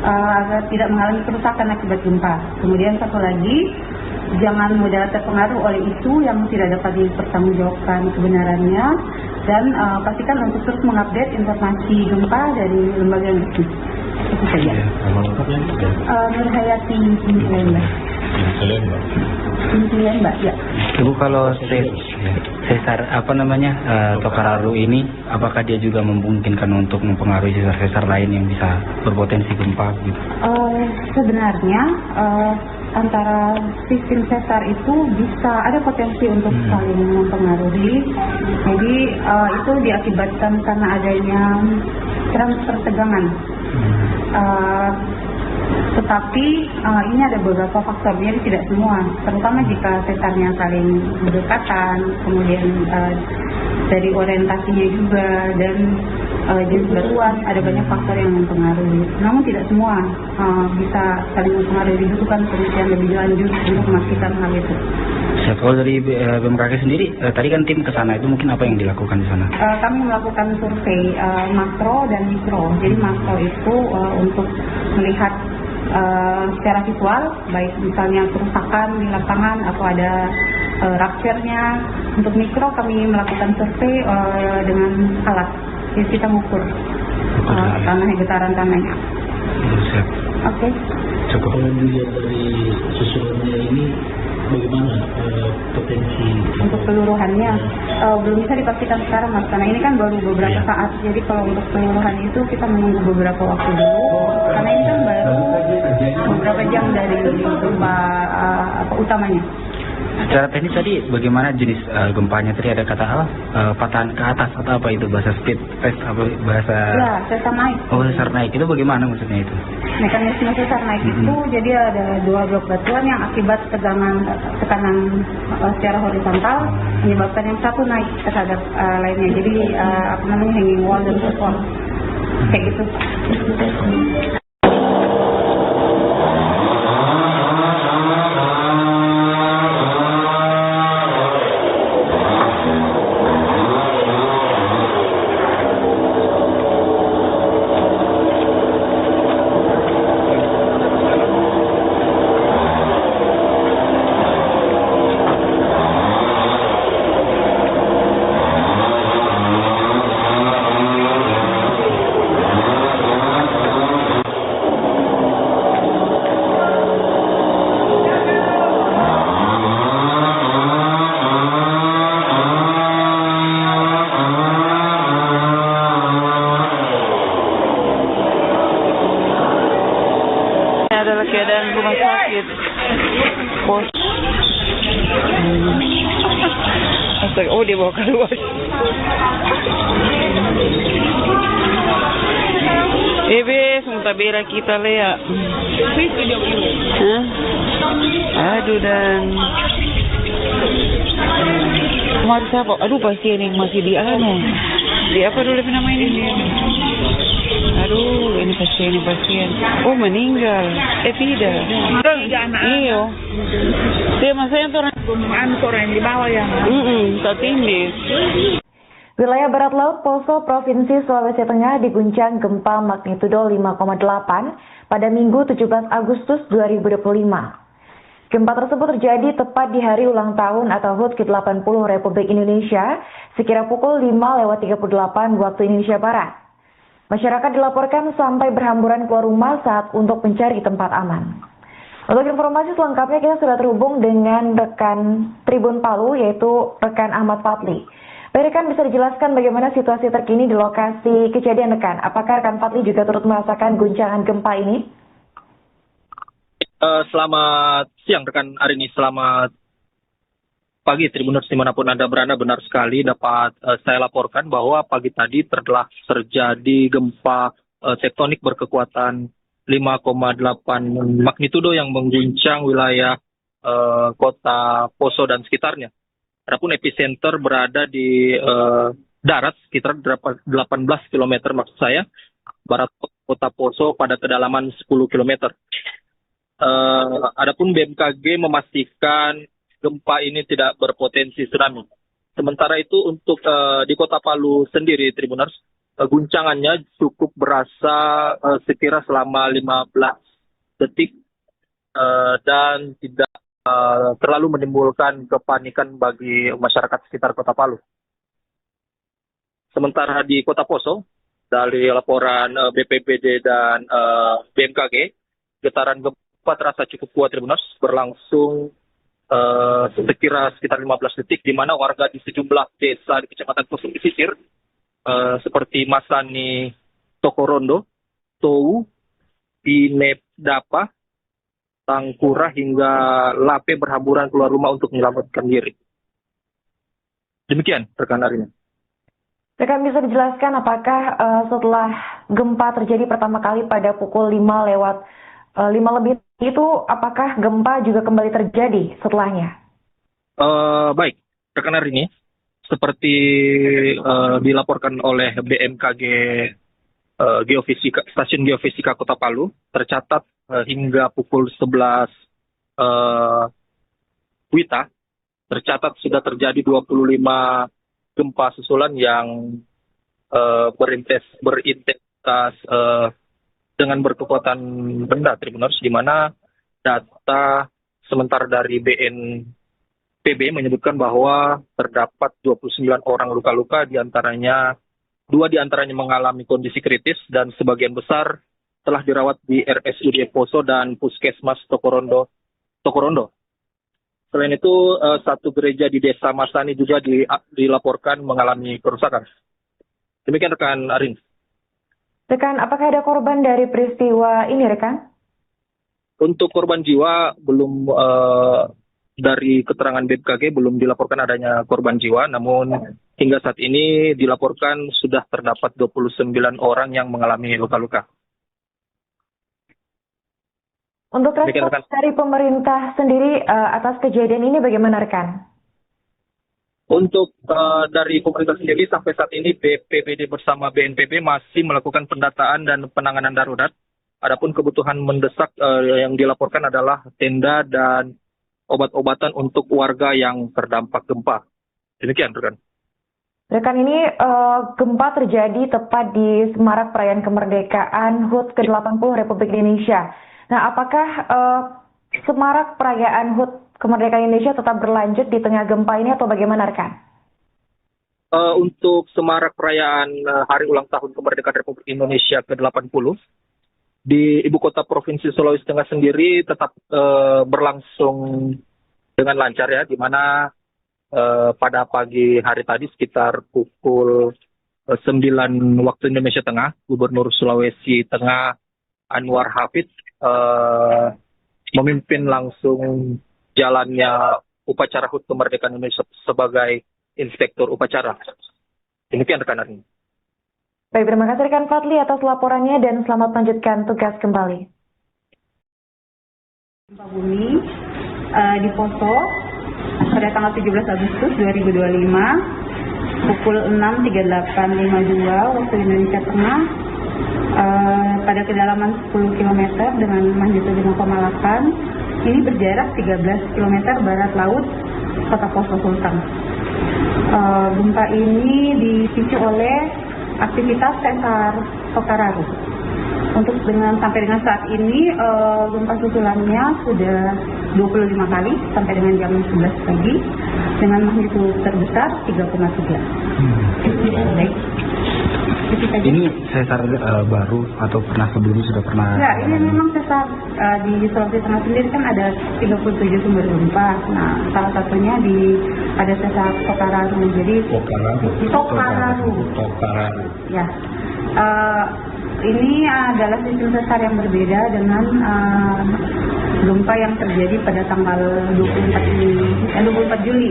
agar tidak mengalami kerusakan akibat gempa. Kemudian satu lagi, jangan mudah terpengaruh oleh isu yang tidak dapat dipertanggungjawabkan kebenarannya, dan pastikan untuk terus mengupdate informasi gempa dari lembaga yang resmi. Itu saja. Nurhayati Mbak, ya. Ibu, kalau sesar Tokararu ini, apakah dia juga memungkinkan untuk mempengaruhi sesar-sesar lain yang bisa berpotensi gempa gitu? Sebenarnya antara sistem sesar itu bisa ada potensi untuk saling mempengaruhi. Jadi itu diakibatkan karena adanya transfer tegangan. Tetapi ini ada beberapa faktor, jadi tidak semua, terutama jika sesarnya saling berdekatan, kemudian dari orientasinya juga, dan jenis batuan, ada banyak faktor yang mempengaruhi. Namun tidak semua bisa saling mempengaruhi, dibutuhkan penelitian lebih lanjut untuk memastikan hal itu. Kalau dari BMKG sendiri, tadi kan tim ke sana, itu mungkin apa yang dilakukan di sana? Kami melakukan survei makro dan mikro. Jadi makro itu untuk melihat secara visual, baik misalnya kerusakan di lapangan atau ada rupture-nya. Untuk mikro kami melakukan survei dengan alat, jadi kita mengukur tanahnya, getaran tanahnya. Oke. Cukup. Kalau dilihat dari susulannya ini, bagaimana potensi untuk keseluruhannya belum bisa dipastikan sekarang, Mas, karena ini kan baru beberapa saat. Jadi kalau untuk keseluruhan itu kita menunggu beberapa waktu dulu, karena ini kan baru beberapa jam dari gempa utamanya. Secara teknis tadi bagaimana jenis gempanya? Tadi ada kata apa? Patahan ke atas atau apa itu, bahasa speed test apa bahasa? Ya, sesar naik. Oh, sesar naik itu bagaimana maksudnya itu? Mekanisme sesar naik itu jadi ada dua blok batuan yang akibat tekanan secara horizontal menyebabkan yang satu naik terhadap lainnya. Jadi hanging wall dan support kayak gitu. Adalah keadaan rumah sakit pos. Astaga, oh dia bawa keluar. Bes, tabera kita Lea. Hah? Aduh, dan kemarin siapa? Aduh, pasien yang masih di di apa dulu namanya ini? Aduh, ini pasien. Oh, meninggal. Tidak. Iyo. Dia masanya orang di bawah yang. Tak tindih. Wilayah barat laut Poso, Provinsi Sulawesi Tengah diguncang gempa magnitudo 5,8 pada Minggu 17 Agustus 2025. Gempa tersebut terjadi tepat di hari ulang tahun atau HUT ke-80 Republik Indonesia, sekira pukul 5:38 waktu Indonesia Barat. Masyarakat dilaporkan sampai berhamburan keluar rumah saat untuk mencari tempat aman. Untuk informasi selengkapnya kita sudah terhubung dengan rekan Tribun Palu, yaitu rekan Ahmad Fadli. Rekan, bisa dijelaskan bagaimana situasi terkini di lokasi kejadian, rekan? Apakah rekan Fadli juga turut merasakan guncangan gempa ini? Selamat siang rekan Arini, selamat pagi Tribuners dimanapun Anda berada. Benar sekali dapat saya laporkan bahwa pagi tadi telah terjadi gempa tektonik berkekuatan 5,8 magnitudo yang mengguncang wilayah kota Poso dan sekitarnya. Adapun epicenter berada di darat sekitar 18 km maksud saya, barat kota Poso pada kedalaman 10 km. Adapun BMKG memastikan gempa ini tidak berpotensi tsunami. Sementara itu untuk di kota Palu sendiri, Tribuners, guncangannya cukup berasa sekira selama 15 detik dan tidak terlalu menimbulkan kepanikan bagi masyarakat sekitar kota Palu. Sementara di kota Poso, dari laporan BPBD dan BMKG, getaran gempa terasa cukup kuat, Tribuners, berlangsung sekitar 15 detik, di mana warga di sejumlah desa di Kecamatan Poso pesisir seperti Masani, Tokorondo, Tou, Pinepdapa, Tangkura hingga Lape berhamburan keluar rumah untuk menyelamatkan diri. Demikian rekan Arini. Rekan, bisa dijelaskan apakah setelah gempa terjadi pertama kali pada pukul 5 lebih itu, apakah gempa juga kembali terjadi setelahnya? Baik, rekan Arini, seperti dilaporkan oleh BMKG Stasiun Geofisika Kota Palu, tercatat hingga pukul 11 WITA, tercatat sudah terjadi 25 gempa susulan yang berintensitas dengan berkekuatan rendah, Tribuners, di mana data sementara dari BNPB menyebutkan bahwa terdapat 29 orang luka-luka, dua diantaranya mengalami kondisi kritis dan sebagian besar telah dirawat di RSUD Poso dan Puskesmas Tokorondo. Selain itu, satu gereja di Desa Masani juga dilaporkan mengalami kerusakan. Demikian rekan Arin. Rekan, apakah ada korban dari peristiwa ini, rekan? Untuk korban jiwa belum, dari keterangan BMKG belum dilaporkan adanya korban jiwa, namun hingga saat ini dilaporkan sudah terdapat 29 orang yang mengalami luka-luka. Untuk respons dari pemerintah sendiri atas kejadian ini bagaimana, rekan? Untuk dari pemerintah sendiri sampai saat ini BPBD bersama BNPB masih melakukan pendataan dan penanganan darurat. Adapun kebutuhan mendesak yang dilaporkan adalah tenda dan obat-obatan untuk warga yang terdampak gempa. Demikian, rekan. Rekan, ini gempa terjadi tepat di Semarak Perayaan Kemerdekaan HUT ke-80 Republik Indonesia. Nah, apakah Semarak Perayaan HUT Kemerdekaan Indonesia tetap berlanjut di tengah gempa ini atau bagaimana, rekan? Untuk Semarak Perayaan Hari Ulang Tahun Kemerdekaan Republik Indonesia ke-80, di Ibu Kota Provinsi Sulawesi Tengah sendiri tetap berlangsung dengan lancar, ya, di mana pada pagi hari tadi sekitar pukul 9 waktu Indonesia Tengah, Gubernur Sulawesi Tengah Anwar Hafid memimpin langsung jalannya upacara HUT Kemerdekaan Indonesia sebagai inspektur upacara. Demikian rekan Arini. Baik, terima kasih rekan Fadli atas laporannya dan selamat melanjutkan tugas kembali. Gempa bumi di Poso pada tanggal 17 Agustus 2025 pukul 6.38.52 waktu Indonesia Tengah pada kedalaman 10 km dengan magnitudo 5,8. Ini berjarak 13 km barat laut Kota Poso Sultan. Gempa ini dipicu oleh aktivitas sesar Tokararo. Sampai dengan saat ini gempa susulannya sudah 25 kali sampai dengan jam 11 pagi dengan magnitudo terbesar 3,3. Baik. Ini sesar baru atau pernah sebelumnya sudah pernah? Ya, ini memang sesar di Sulawesi Tengah sendiri kan ada 37 sumber gempa. Nah, salah satunya ada sesar Tokararo. Jadi Tokararo. Ya. Ini adalah sistem sesar yang berbeda dengan gempa yang terjadi pada tanggal 24 Juli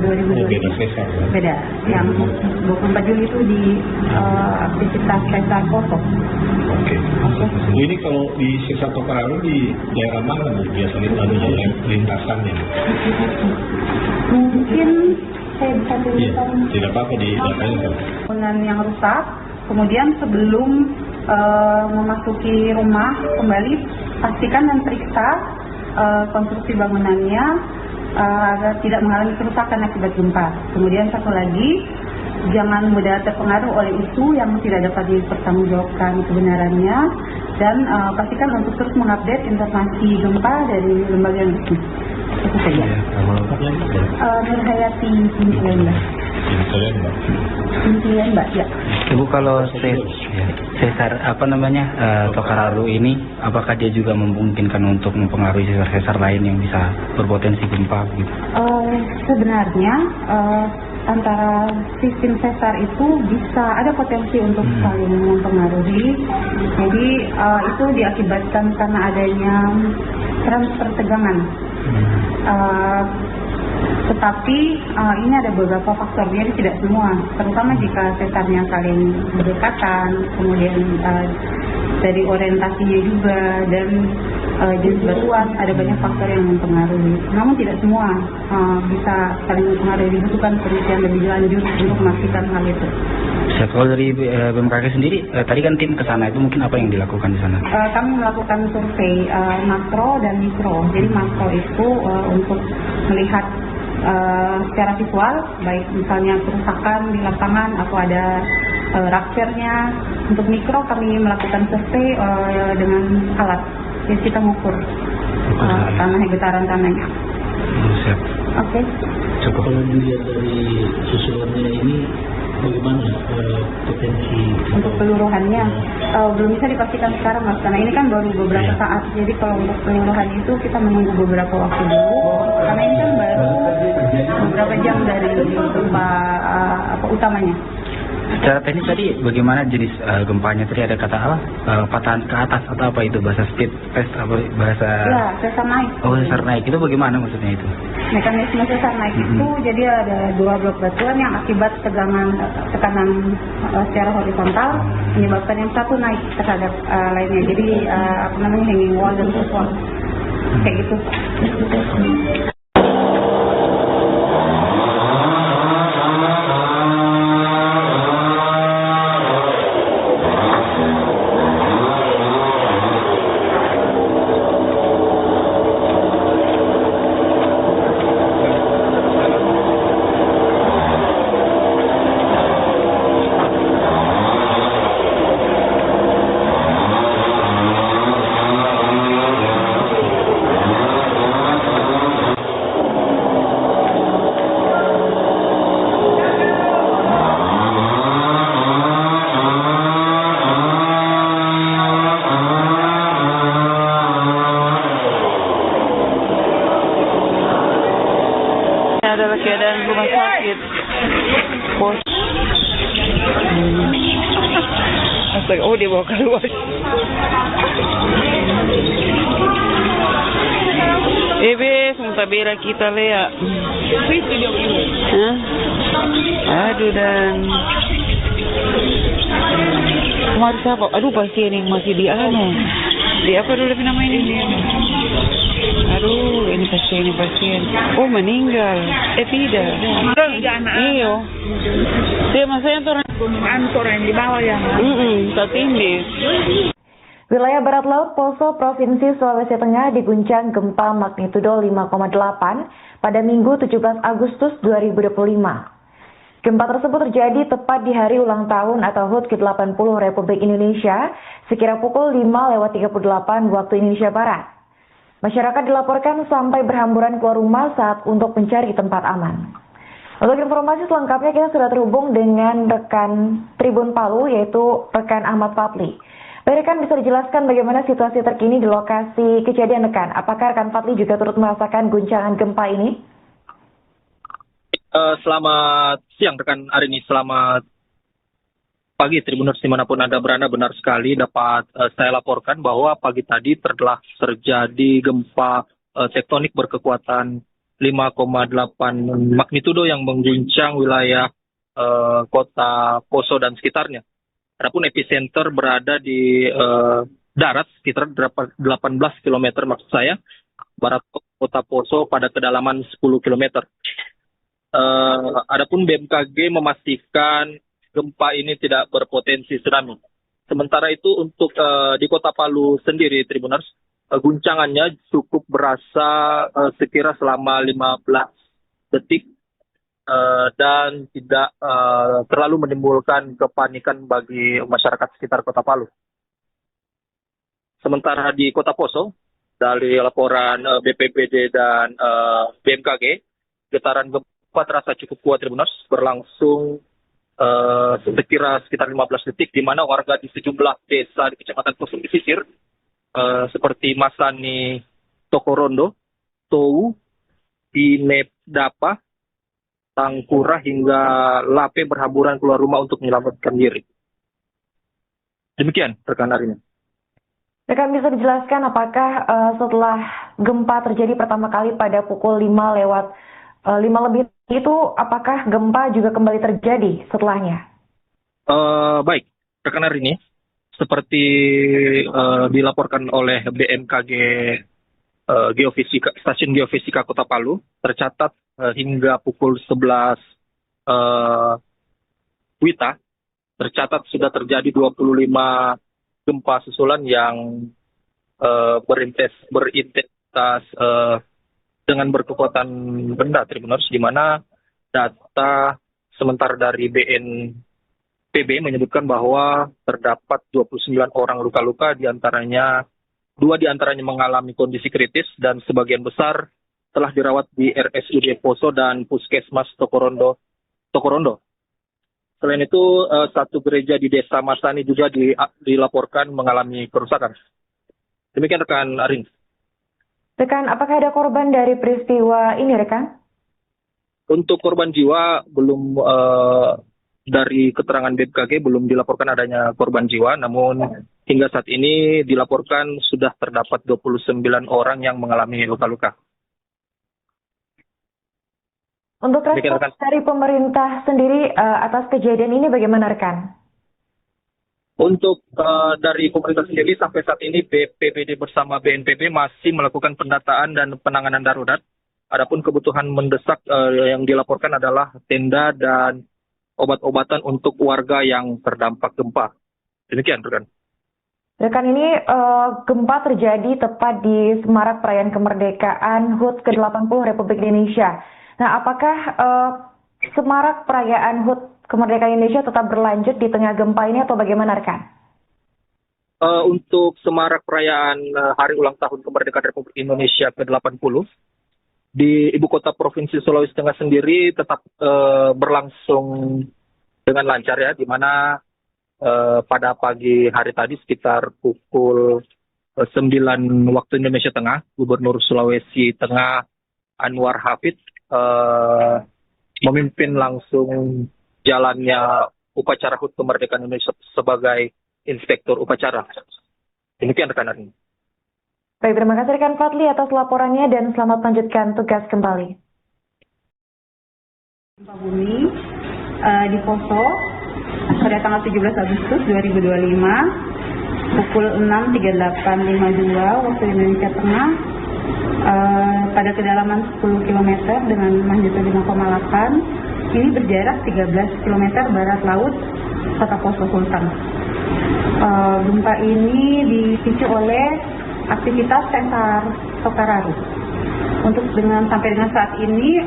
2020. Beda. Yang 24 Juli itu di aktivitas sesar Poso. Oke. Ini kalau di sesar Tokararo di daerah mana Bu biasanya lintasannya? Mungkin saya bisa tunjukkan. Tidak apa-apa di datanya. Bangunan yang rusak. Kemudian sebelum memasuki rumah kembali pastikan dan periksa konstruksi bangunannya agar tidak mengalami kerusakan akibat gempa. Kemudian satu lagi, jangan mudah terpengaruh oleh isu yang tidak dapat dipertanggungjawabkan kebenarannya dan pastikan untuk terus mengupdate informasi gempa dari lembaga yang resmi. Itu saja. Nurhayati Intian Mbak. Ya. Ibu, kalau sesar Tokararo ini, apakah dia juga memungkinkan untuk mempengaruhi sesar-sesar lain yang bisa berpotensi gempa gitu? Sebenarnya antara sistem sesar itu bisa ada potensi untuk saling mempengaruhi. Jadi itu diakibatkan karena adanya transfer tegangan. Tetapi ini ada beberapa faktor, jadi tidak semua, terutama jika sesarnya saling berdekatan, kemudian dari orientasinya juga dan jenis batuan, ada banyak faktor yang mempengaruhi. Namun tidak semua bisa saling mempengaruhi, dibutuhkan penelitian lebih lanjut untuk memastikan hal itu. Kalau dari BMKG sendiri, tadi kan tim ke sana, itu mungkin apa yang dilakukan di sana? Kami melakukan survei makro dan mikro. Jadi makro itu untuk melihat secara visual, baik misalnya kerusakan di lapangan atau ada rupture-nya. Untuk mikro kami melakukan survei dengan alat, jadi kita mengukur getaran tanahnya. Siap. Oke. Cukup. Kalau dilihat dari susulannya ini, bagaimana potensi untuk peluruhannya belum bisa dipastikan sekarang Mas, karena ini kan baru beberapa saat. Jadi kalau untuk peluruhan itu kita menunggu beberapa waktu dulu, karena ini kan baru beberapa jam dari gempa utamanya. Secara teknis tadi bagaimana jenis gempanya? Tadi ada kata apa? Patahan ke atas atau apa itu? Bahasa speed test apa bahasa? Ya, sesar naik. Oh, sesar naik itu bagaimana maksudnya itu? Mekanisme sesar naik itu jadi ada dua blok batuan yang akibat tekanan secara horizontal menyebabkan yang satu naik terhadap lainnya. Jadi hanging wall dan roof wall kayak gitu. Adalah keadaan rumah sakit pos. Astaga, oh dia bawa keluar. Sementara bela kita Lea. Hah? Aduh dan kemarin siapa? Aduh pasien yang masih di di apa dulu nama ini? Aduh, ini pasien. Oh, meninggal. Tidak. Iyo. Dia masanya orang di bawah yang. Tertindih. Wilayah barat laut Poso, Provinsi Sulawesi Tengah diguncang gempa magnitudo 5,8 pada Minggu 17 Agustus 2025. Gempa tersebut terjadi tepat di hari ulang tahun atau HUT ke-80 Republik Indonesia, sekira pukul 5:38 waktu Indonesia Barat. Masyarakat dilaporkan sampai berhamburan keluar rumah saat untuk mencari tempat aman. Untuk informasi selengkapnya kita sudah terhubung dengan rekan Tribun Palu, yaitu rekan Ahmad Fadli. Rekan, bisa dijelaskan bagaimana situasi terkini di lokasi kejadian, rekan? Apakah rekan Fadli juga turut merasakan guncangan gempa ini? Selamat siang rekan Arini, selamat pagi Tribuners dimanapun Anda berada. Benar sekali dapat saya laporkan bahwa pagi tadi telah terjadi gempa tektonik berkekuatan 5,8 magnitudo yang mengguncang wilayah kota Poso dan sekitarnya. Adapun epicenter berada di darat sekitar 18 km maksud saya, barat kota Poso pada kedalaman 10 km. Adapun BMKG memastikan gempa ini tidak berpotensi tsunami. Sementara itu untuk di kota Palu sendiri, Tribuners, guncangannya cukup berasa sekira selama 15 detik. Dan tidak terlalu menimbulkan kepanikan bagi masyarakat sekitar kota Palu. Sementara di kota Poso, dari laporan BPBD dan BMKG, getaran gempa terasa cukup kuat, Tribuners, berlangsung sekitar 15 detik, di mana warga di sejumlah desa di Kecamatan Poso pesisir seperti Masani, Tokorondo, Tou, Pinedapa, Tangkura hingga Lape berhamburan keluar rumah untuk menyelamatkan diri. Demikian rekan Arini. Rekan, bisa dijelaskan apakah setelah gempa terjadi pertama kali pada pukul 5 lebih itu, apakah gempa juga kembali terjadi setelahnya? Baik, rekan Arini, seperti dilaporkan oleh BMKG Stasiun Geofisika Kota Palu, tercatat hingga pukul 11 WITA, tercatat sudah terjadi 25 gempa susulan yang berintensitas dengan berkekuatan benda, Tribuners, di mana data sementara dari BNPB menyebutkan bahwa terdapat 29 orang luka-luka, dua diantaranya mengalami kondisi kritis dan sebagian besar telah dirawat di RSUD Poso dan Puskesmas Tokorondo. Selain itu, satu gereja di Desa Masani juga dilaporkan mengalami kerusakan. Demikian rekan Arin. Rekan, apakah ada korban dari peristiwa ini, rekan? Untuk korban jiwa belum, dari keterangan BMKG belum dilaporkan adanya korban jiwa, namun hingga saat ini dilaporkan sudah terdapat 29 orang yang mengalami luka-luka. Untuk respons dari pemerintah sendiri atas kejadian ini bagaimana, rekan? Untuk dari pemerintah sendiri sampai saat ini BPBD bersama BNPB masih melakukan pendataan dan penanganan darurat. Adapun kebutuhan mendesak yang dilaporkan adalah tenda dan obat-obatan untuk warga yang terdampak gempa. Demikian, rekan. Rekan, ini gempa terjadi tepat di Semarak Perayaan Kemerdekaan HUT ke-80 Republik Indonesia. Nah, apakah Semarak Perayaan HUT Kemerdekaan Indonesia tetap berlanjut di tengah gempa ini atau bagaimana, rekan? Untuk Semarak Perayaan Hari Ulang Tahun Kemerdekaan Republik Indonesia ke-80, di Ibu Kota Provinsi Sulawesi Tengah sendiri tetap berlangsung dengan lancar, ya, di mana pada pagi hari tadi sekitar pukul 9 waktu Indonesia Tengah, Gubernur Sulawesi Tengah Anwar Hafid memimpin langsung jalannya upacara HUT Kemerdekaan Indonesia sebagai inspektur upacara. Demikian rekan Arini. Baik, terima kasih rekan Fadli atas laporannya dan selamat melanjutkan tugas kembali. Gempa bumi di Poso pada tanggal 17 Agustus 2025 pukul 6.38.52 waktu Indonesia Tengah pada kedalaman 10 km dengan magnitudo 5,8. Ini berjarak 13 km barat laut kota Poso Sultan. Gempa ini dipicu oleh aktivitas sesar Tokararo. Sampai dengan saat ini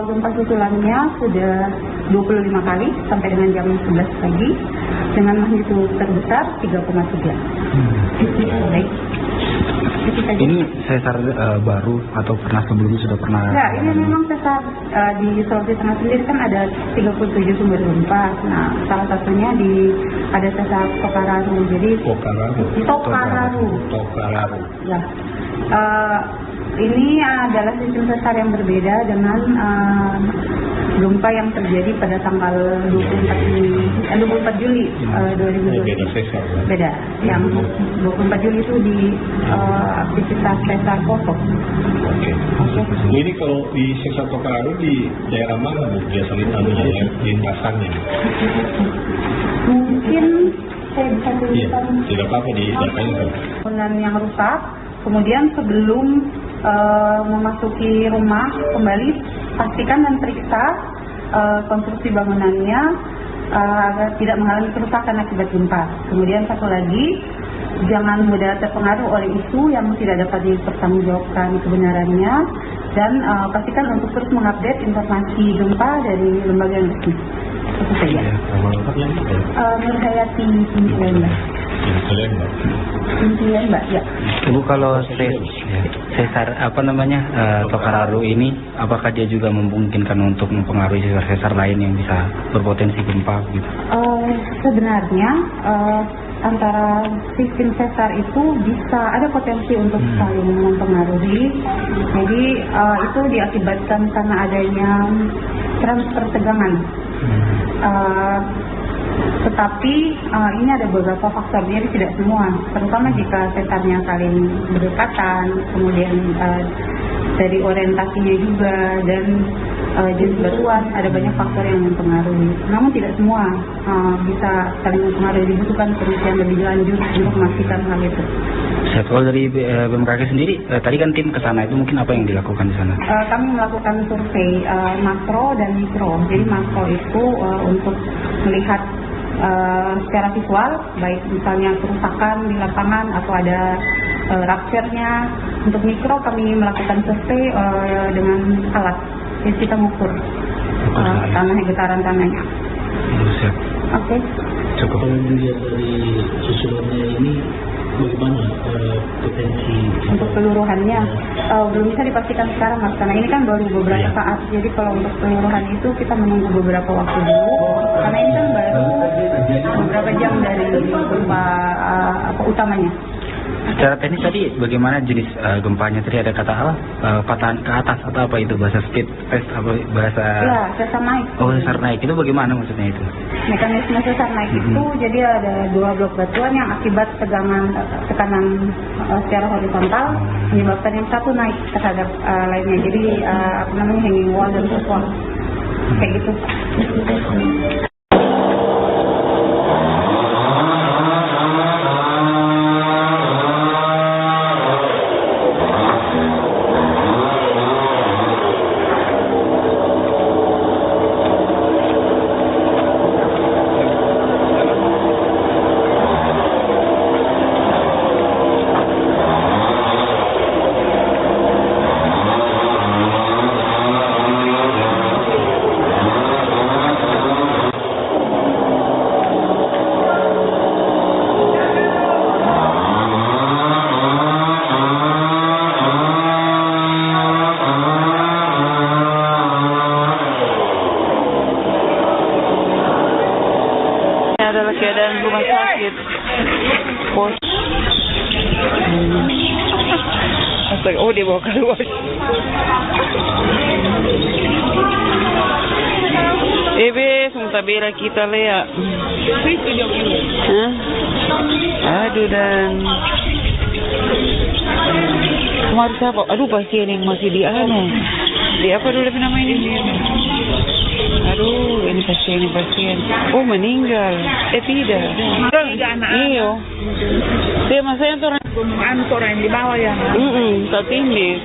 gempa susulannya sudah 25 kali sampai dengan jam 11 pagi dengan magnitudo terbesar 3,3. Baik. Ini sesar baru atau pernah sebelumnya sudah pernah? Ya, ini memang sesar di Sulawesi Tengah sendiri kan ada 37 sumber gempa. Nah, salah satunya ada sesar Tokararo. Jadi Tokararo. Ya. Ini adalah sistem sesar yang berbeda dengan gempa yang terjadi pada tanggal 24 Juli 2020. Beda. Yang 24 Juli itu di aktivitas sesar Poso. Oke. Ini kalau di sesar Tokararo di daerah mana Bu biasanya lintasannya? Mungkin saya bisa tunjukkan. Tidak apa-apa di datanya. Bangunan yang rusak. Kemudian sebelum memasuki rumah kembali pastikan dan periksa konstruksi bangunannya agar tidak mengalami kerusakan akibat gempa. Kemudian satu lagi, jangan mudah terpengaruh oleh isu yang tidak dapat dipertanggungjawabkan kebenarannya dan pastikan untuk terus mengupdate informasi gempa dari lembaga yang resmi. Itu saja. Nur Hayati Mbak. Ya. Ibu, kalau sesar Tokararo ini, apakah dia juga memungkinkan untuk mempengaruhi sesar-sesar lain yang bisa berpotensi gempa gitu? Sebenarnya antara sistem sesar itu bisa ada potensi untuk saling mempengaruhi. Jadi itu diakibatkan karena adanya transfer tegangan. Tetapi ini ada beberapa faktor, jadi tidak semua, terutama jika sesarnya saling berdekatan, kemudian dari orientasinya juga dan jenis batuan, ada banyak faktor yang mempengaruhi. Namun tidak semua bisa saling mempengaruhi, dibutuhkan penelitian lebih lanjut untuk memastikan hal itu. Kalau dari BMKG sendiri, tadi kan tim ke sana, itu mungkin apa yang dilakukan di sana? Kami melakukan survei makro dan mikro. Jadi makro itu untuk melihat secara visual, baik misalnya kerusakan di lapangan atau ada rupture-nya. Untuk mikro kami melakukan survei dengan alat, jadi kita mengukur tanah, getaran tanahnya. Oke. Cukup. Kalau dilihat dari susulannya ini, bagaimana potensi untuk keseluruhannya? Belum bisa dipastikan sekarang, Mas, karena ini kan baru beberapa saat. Jadi kalau untuk keseluruhan itu kita menunggu beberapa waktu dulu, karena ini kan baru beberapa jam dari gempa utamanya. Secara teknis tadi bagaimana jenis gempanya? Tadi ada kata apa? Patahan ke atas atau apa itu? Bahasa speed test apa bahasa? Ya, sesar naik. Oh, sesar naik itu bagaimana maksudnya itu? Mekanisme sesar naik itu jadi ada 2 blok batuan yang akibat tekanan secara horizontal menyebabkan yang satu naik terhadap lainnya. Jadi hanging wall dan roof wall kayak gitu. Adalah keadaan rumah sakit pos. Astaga, oh dia bawa keluar. Ebe, sementara bela kita lea. Hah? Aduh dan kemarin siapa? Aduh pasien yang masih di di apa dulu nama ini? Aduh, ini pasien. Oh, meninggal. Tidak. Iyo. Dia masanya orang di bawah ya. Tak tinggi.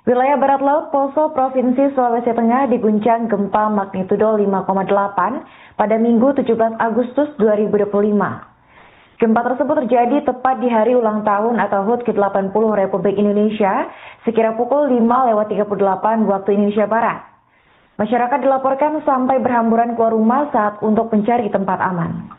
Wilayah barat laut Poso, Provinsi Sulawesi Tengah diguncang gempa magnitudo 5,8 pada Minggu 17 Agustus 2025. Gempa tersebut terjadi tepat di hari ulang tahun atau HUT ke-80 Republik Indonesia, sekira pukul 5:38 waktu Indonesia Barat. Masyarakat dilaporkan sampai berhamburan keluar rumah saat untuk mencari tempat aman.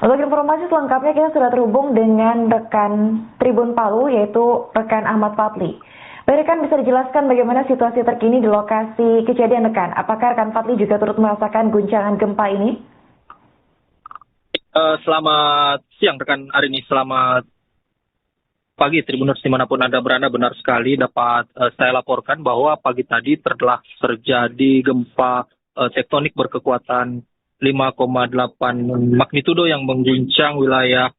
Untuk informasi selengkapnya kita sudah terhubung dengan rekan Tribun Palu, yaitu rekan Ahmad Fadli. Baik, rekan, bisa dijelaskan bagaimana situasi terkini di lokasi kejadian, rekan? Apakah rekan Fadli juga turut merasakan guncangan gempa ini? Selamat siang rekan Arini, selamat pagi Tribuners dimanapun Anda berada. Benar sekali dapat saya laporkan bahwa pagi tadi telah terjadi gempa tektonik berkekuatan 5,8 magnitudo yang mengguncang wilayah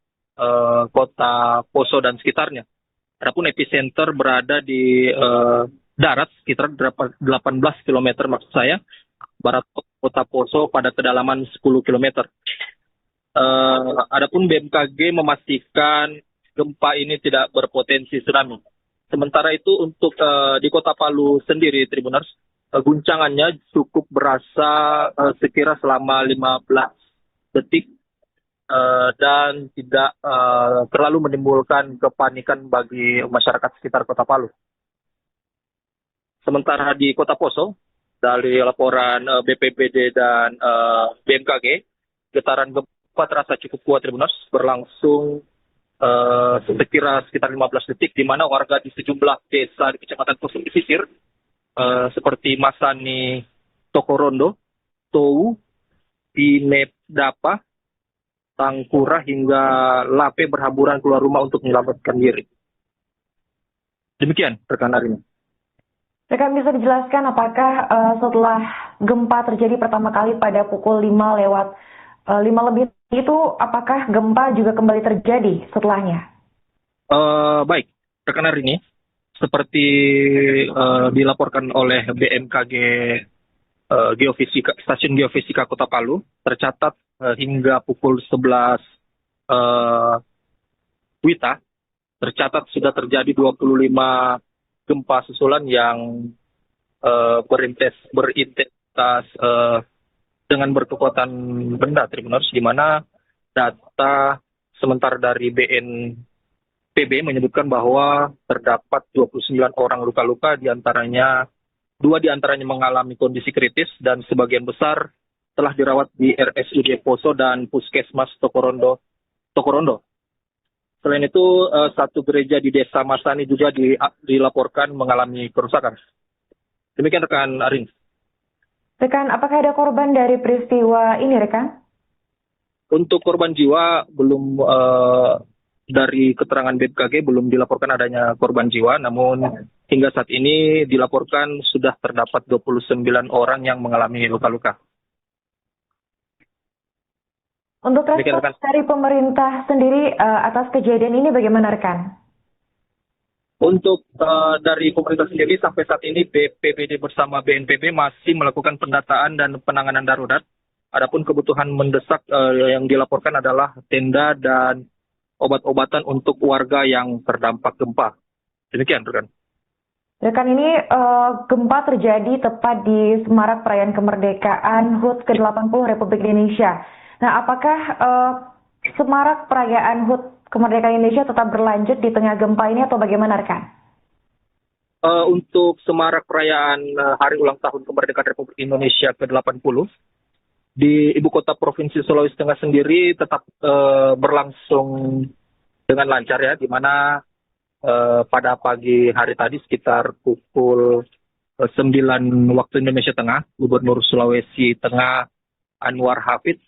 kota Poso dan sekitarnya. Adapun epicenter berada di darat sekitar 18 km maksud saya, barat kota Poso pada kedalaman 10 km. Adapun BMKG memastikan gempa ini tidak berpotensi tsunami. Sementara itu untuk di kota Palu sendiri, Tribuners, guncangannya cukup berasa sekira selama 15 detik dan tidak terlalu menimbulkan kepanikan bagi masyarakat sekitar kota Palu. Sementara di kota Poso, dari laporan BPBD dan BMKG, getaran gempa terasa cukup kuat, Tribuners, berlangsung sekitar 15 detik, di mana warga di sejumlah desa di Kecamatan Poso pesisir seperti Masani, Tokorondo, Tou, Pinedapa, Tangkura hingga Lape berhamburan keluar rumah untuk menyelamatkan diri. Demikian rekan Arini. Rekan, bisa dijelaskan apakah setelah gempa terjadi pertama kali pada pukul 5 lebih itu, apakah gempa juga kembali terjadi setelahnya? Baik, rekan Arini, seperti dilaporkan oleh BMKG Stasiun Geofisika Kota Palu, tercatat hingga pukul 11 WITA, tercatat sudah terjadi 25 gempa susulan yang berintensitas dengan berkekuatan benda, Tribuners, di mana data sementara dari BNPB menyebutkan bahwa terdapat 29 orang luka-luka, dua diantaranya mengalami kondisi kritis dan sebagian besar telah dirawat di RSUD Poso dan Puskesmas Tokorondo. Selain itu, satu gereja di Desa Masani juga dilaporkan mengalami kerusakan. Demikian rekan Arin. Rekan, apakah ada korban dari peristiwa ini, rekan? Untuk korban jiwa belum, dari keterangan BMKG belum dilaporkan adanya korban jiwa, namun hingga saat ini dilaporkan sudah terdapat 29 orang yang mengalami luka-luka. Untuk respons dari pemerintah sendiri atas kejadian ini bagaimana, rekan? Untuk dari pemerintah sendiri sampai saat ini BPBD bersama BNPB masih melakukan pendataan dan penanganan darurat. Adapun kebutuhan mendesak yang dilaporkan adalah tenda dan obat-obatan untuk warga yang terdampak gempa. Demikian, rekan. Rekan, ini gempa terjadi tepat di Semarak Perayaan Kemerdekaan HUT ke-80 Republik Indonesia. Nah, apakah Semarak Perayaan HUT Kemerdekaan Indonesia tetap berlanjut di tengah gempa ini atau bagaimana, rekan? Untuk Semarak Perayaan Hari Ulang Tahun Kemerdekaan Republik Indonesia ke-80, di Ibu Kota Provinsi Sulawesi Tengah sendiri tetap berlangsung dengan lancar, ya, di mana pada pagi hari tadi sekitar pukul 9 waktu Indonesia Tengah, Gubernur Sulawesi Tengah Anwar Hafid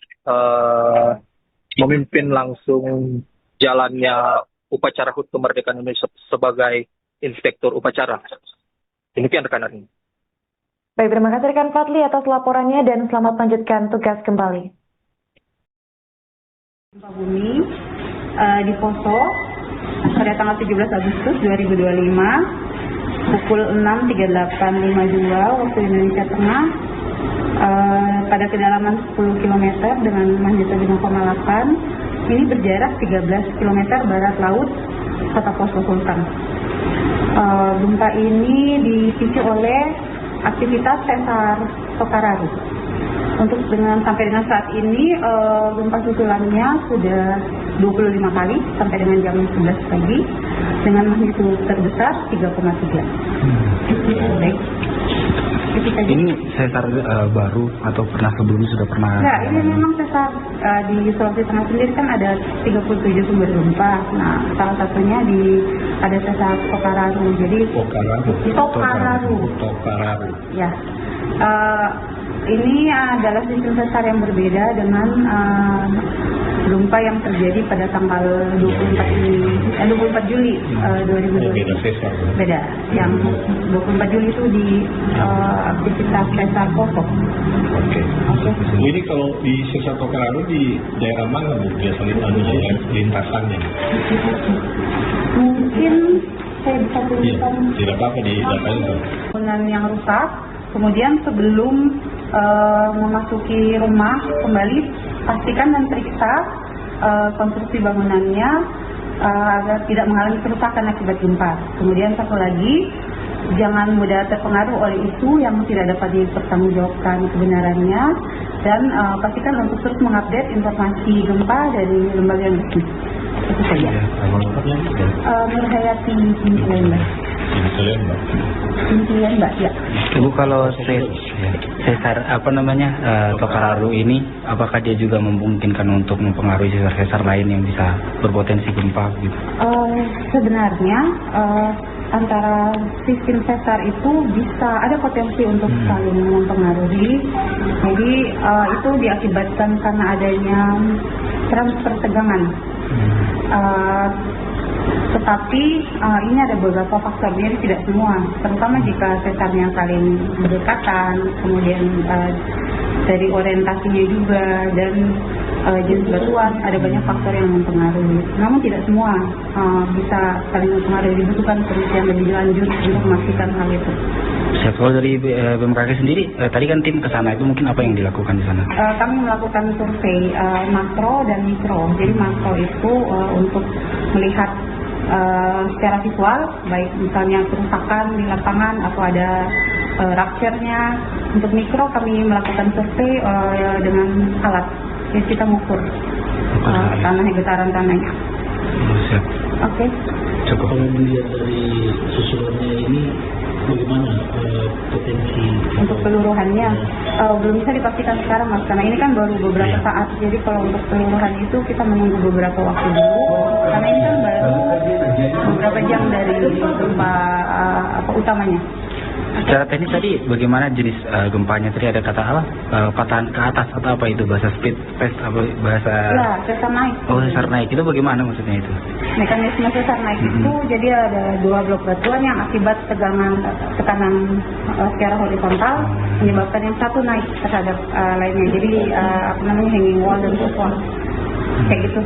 memimpin langsung jalannya upacara HUT Kemerdekaan Indonesia sebagai inspektur upacara. Demikian rekan ini. Baik, terima kasih rekan Fadli atas laporannya dan selamat lanjutkan tugas kembali. Gempa bumi di Poso pada tanggal 17 Agustus 2025 pukul 6.38.52 waktu Indonesia Tengah pada kedalaman 10 km dengan magnitudo 5,8. Ini berjarak 13 km barat laut kota Poso Sultan. Gempa ini dipicu oleh aktivitas sesar Tokararo. Sampai dengan saat ini gempa susulannya sudah 25 kali sampai dengan jam 11 pagi dengan magnitudo terbesar 3,3. Baik. Ini sesar baru atau pernah sebelumnya sudah pernah? Enggak, ini memang sesar di Sulawesi Tengah sendiri kan ada 37 sumber gempa. Nah, salah satunya ada sesar Tokararo. Jadi Tokararo. Ya. Ini adalah sistem sesar yang berbeda dengan gempa yang terjadi pada tanggal 24 Juli 2020. Beda. Yang 24 Juli itu di aktivitas sesar Poso. Oke. Ini kalau di sesar Tokararo di daerah mana Bu biasanya lintasannya? Mungkin saya bisa tunjukkan. Tidak apa-apa di datanya. Bangunan yang rusak. Kemudian sebelum memasuki rumah kembali pastikan dan periksa konstruksi bangunannya agar tidak mengalami kerusakan akibat gempa. Kemudian satu lagi, jangan mudah terpengaruh oleh isu yang tidak dapat dipertanggungjawabkan kebenarannya dan pastikan untuk terus mengupdate informasi gempa dari lembaga yang resmi. Itu saja. Nur Hayati Intilan Mbak, ya. Ibu, kalau sesar Tokararo ini, apakah dia juga memungkinkan untuk mempengaruhi sesar-sesar lain yang bisa berpotensi gempa gitu? Sebenarnya antara sistem sesar itu bisa ada potensi untuk saling mempengaruhi. Jadi itu diakibatkan karena adanya transfer tegangan. Tetapi ini ada beberapa faktor, jadi tidak semua, terutama jika sesarnya saling berdekatan, kemudian dari orientasinya juga dan jenis batuan, ada banyak faktor yang mempengaruhi. Namun tidak semua bisa saling mempengaruhi, dibutuhkan penelitian lebih lanjut untuk memastikan hal itu. Kalau dari BMKG sendiri, tadi kan tim ke sana, itu mungkin apa yang dilakukan di sana? Kami melakukan survei makro dan mikro. Jadi makro itu untuk melihat secara visual, baik misalnya kerusakan di lapangan atau ada rupture-nya. Untuk mikro kami melakukan survei dengan alat, jadi kita mengukur tanahnya, getaran tanahnya. Oke. Cukup. Kalau dilihat dari susulannya ini, bagaimana potensi untuk keseluruhannya? Belum bisa dipastikan sekarang, Mas, karena ini kan baru beberapa saat. Jadi kalau untuk keseluruhan itu kita menunggu beberapa waktu dulu, karena ini kan baru beberapa jam dari gempa utamanya. Secara teknis tadi bagaimana jenis gempanya? Tadi ada kata apa? Patahan ke atas atau apa itu? Bahasa speed test apa bahasa? Ya, sesar naik. Oh, sesar naik. Itu bagaimana maksudnya itu? Mekanisme sesar naik itu jadi ada dua blok batuan yang akibat tekanan secara horizontal menyebabkan yang satu naik terhadap lainnya. Jadi hanging wall dan roof wall. Kayak gitu.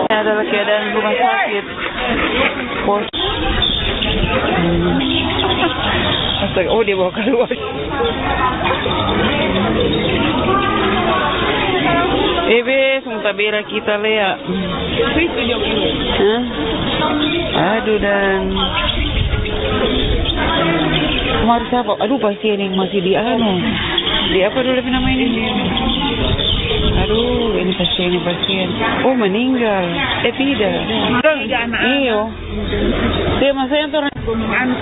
Adalah keadaan rumah sakit. Astaga, oh dia bawa keluar. Sementara bela kita Lea. Hah? Aduh dan kemarin siapa? Aduh pasien yang masih di di apa dulu nama ini? Aduh, ini pasien. Oh, meninggal. Tidak. Iyo. Dia masanya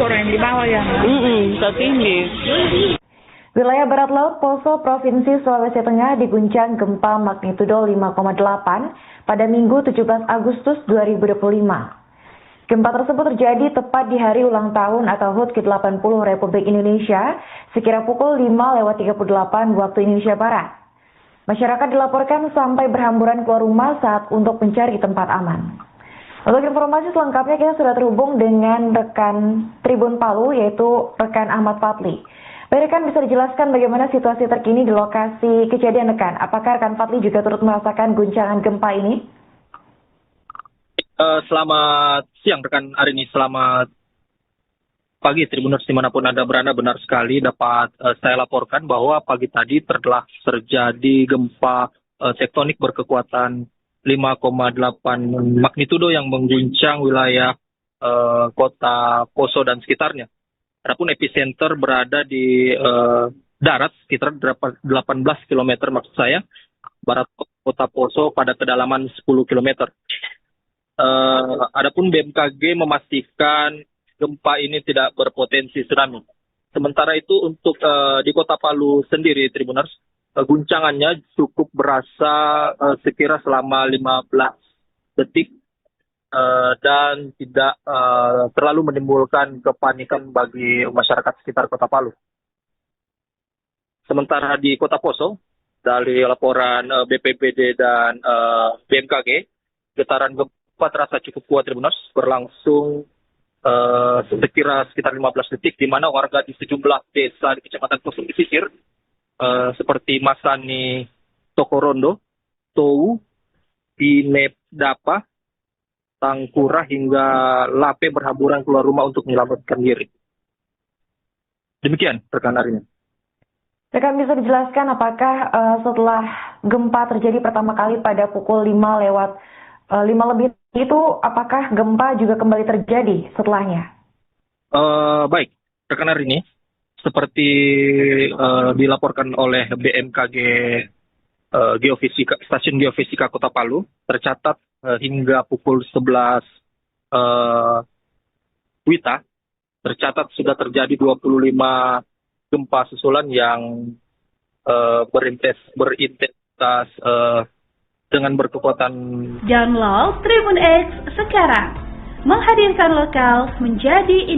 orang yang di bawah ya. Tak tinggi. Wilayah Barat Laut Poso, Provinsi Sulawesi Tengah diguncang gempa magnitudo 5,8 pada Minggu 17 Agustus 2025. Gempa tersebut terjadi tepat di hari ulang tahun atau HUT ke-80 Republik Indonesia sekira pukul 5:38 waktu Indonesia Barat. Masyarakat dilaporkan sampai berhamburan keluar rumah saat untuk mencari tempat aman. Untuk informasi selengkapnya kita sudah terhubung dengan rekan Tribun Palu yaitu rekan Ahmad Fadli. Baik rekan, bisa dijelaskan bagaimana situasi terkini di lokasi kejadian rekan? Apakah rekan Fadli juga turut merasakan guncangan gempa ini? Selamat siang rekan Arini, selamat pagi Tribuners dimanapun Anda berada. Benar sekali dapat saya laporkan bahwa pagi tadi telah terjadi gempa tektonik berkekuatan 5,8 magnitudo yang mengguncang wilayah kota Poso dan sekitarnya. Adapun epicenter berada di darat sekitar 18 km maksud saya, barat kota Poso pada kedalaman 10 km. Adapun BMKG memastikan gempa ini tidak berpotensi tsunami. Sementara itu untuk di Kota Palu sendiri, Tribuners, guncangannya cukup berasa sekira selama 15 detik dan tidak terlalu menimbulkan kepanikan bagi masyarakat sekitar Kota Palu. Sementara di Kota Poso, dari laporan BPBD dan BMKG, getaran gempa terasa cukup kuat, Tribuners, berlangsung sekitar 15 detik, di mana warga di sejumlah desa di Kecamatan Poso pesisir seperti Masani, Tokorondo, Tou, Pinepdapa, Tangkura hingga Lape berhamburan keluar rumah untuk menyelamatkan diri. Demikian rekan Arini. Rekan, bisa dijelaskan apakah setelah gempa terjadi pertama kali pada pukul 5 lebih itu, apakah gempa juga kembali terjadi setelahnya? Baik, rekan Arini, seperti dilaporkan oleh BMKG Stasiun Geofisika Kota Palu, tercatat hingga pukul 11 WITA, tercatat sudah terjadi 25 gempa susulan yang berintensitas dengan berkekuatan. Download Tribun X sekarang, menghadirkan lokal menjadi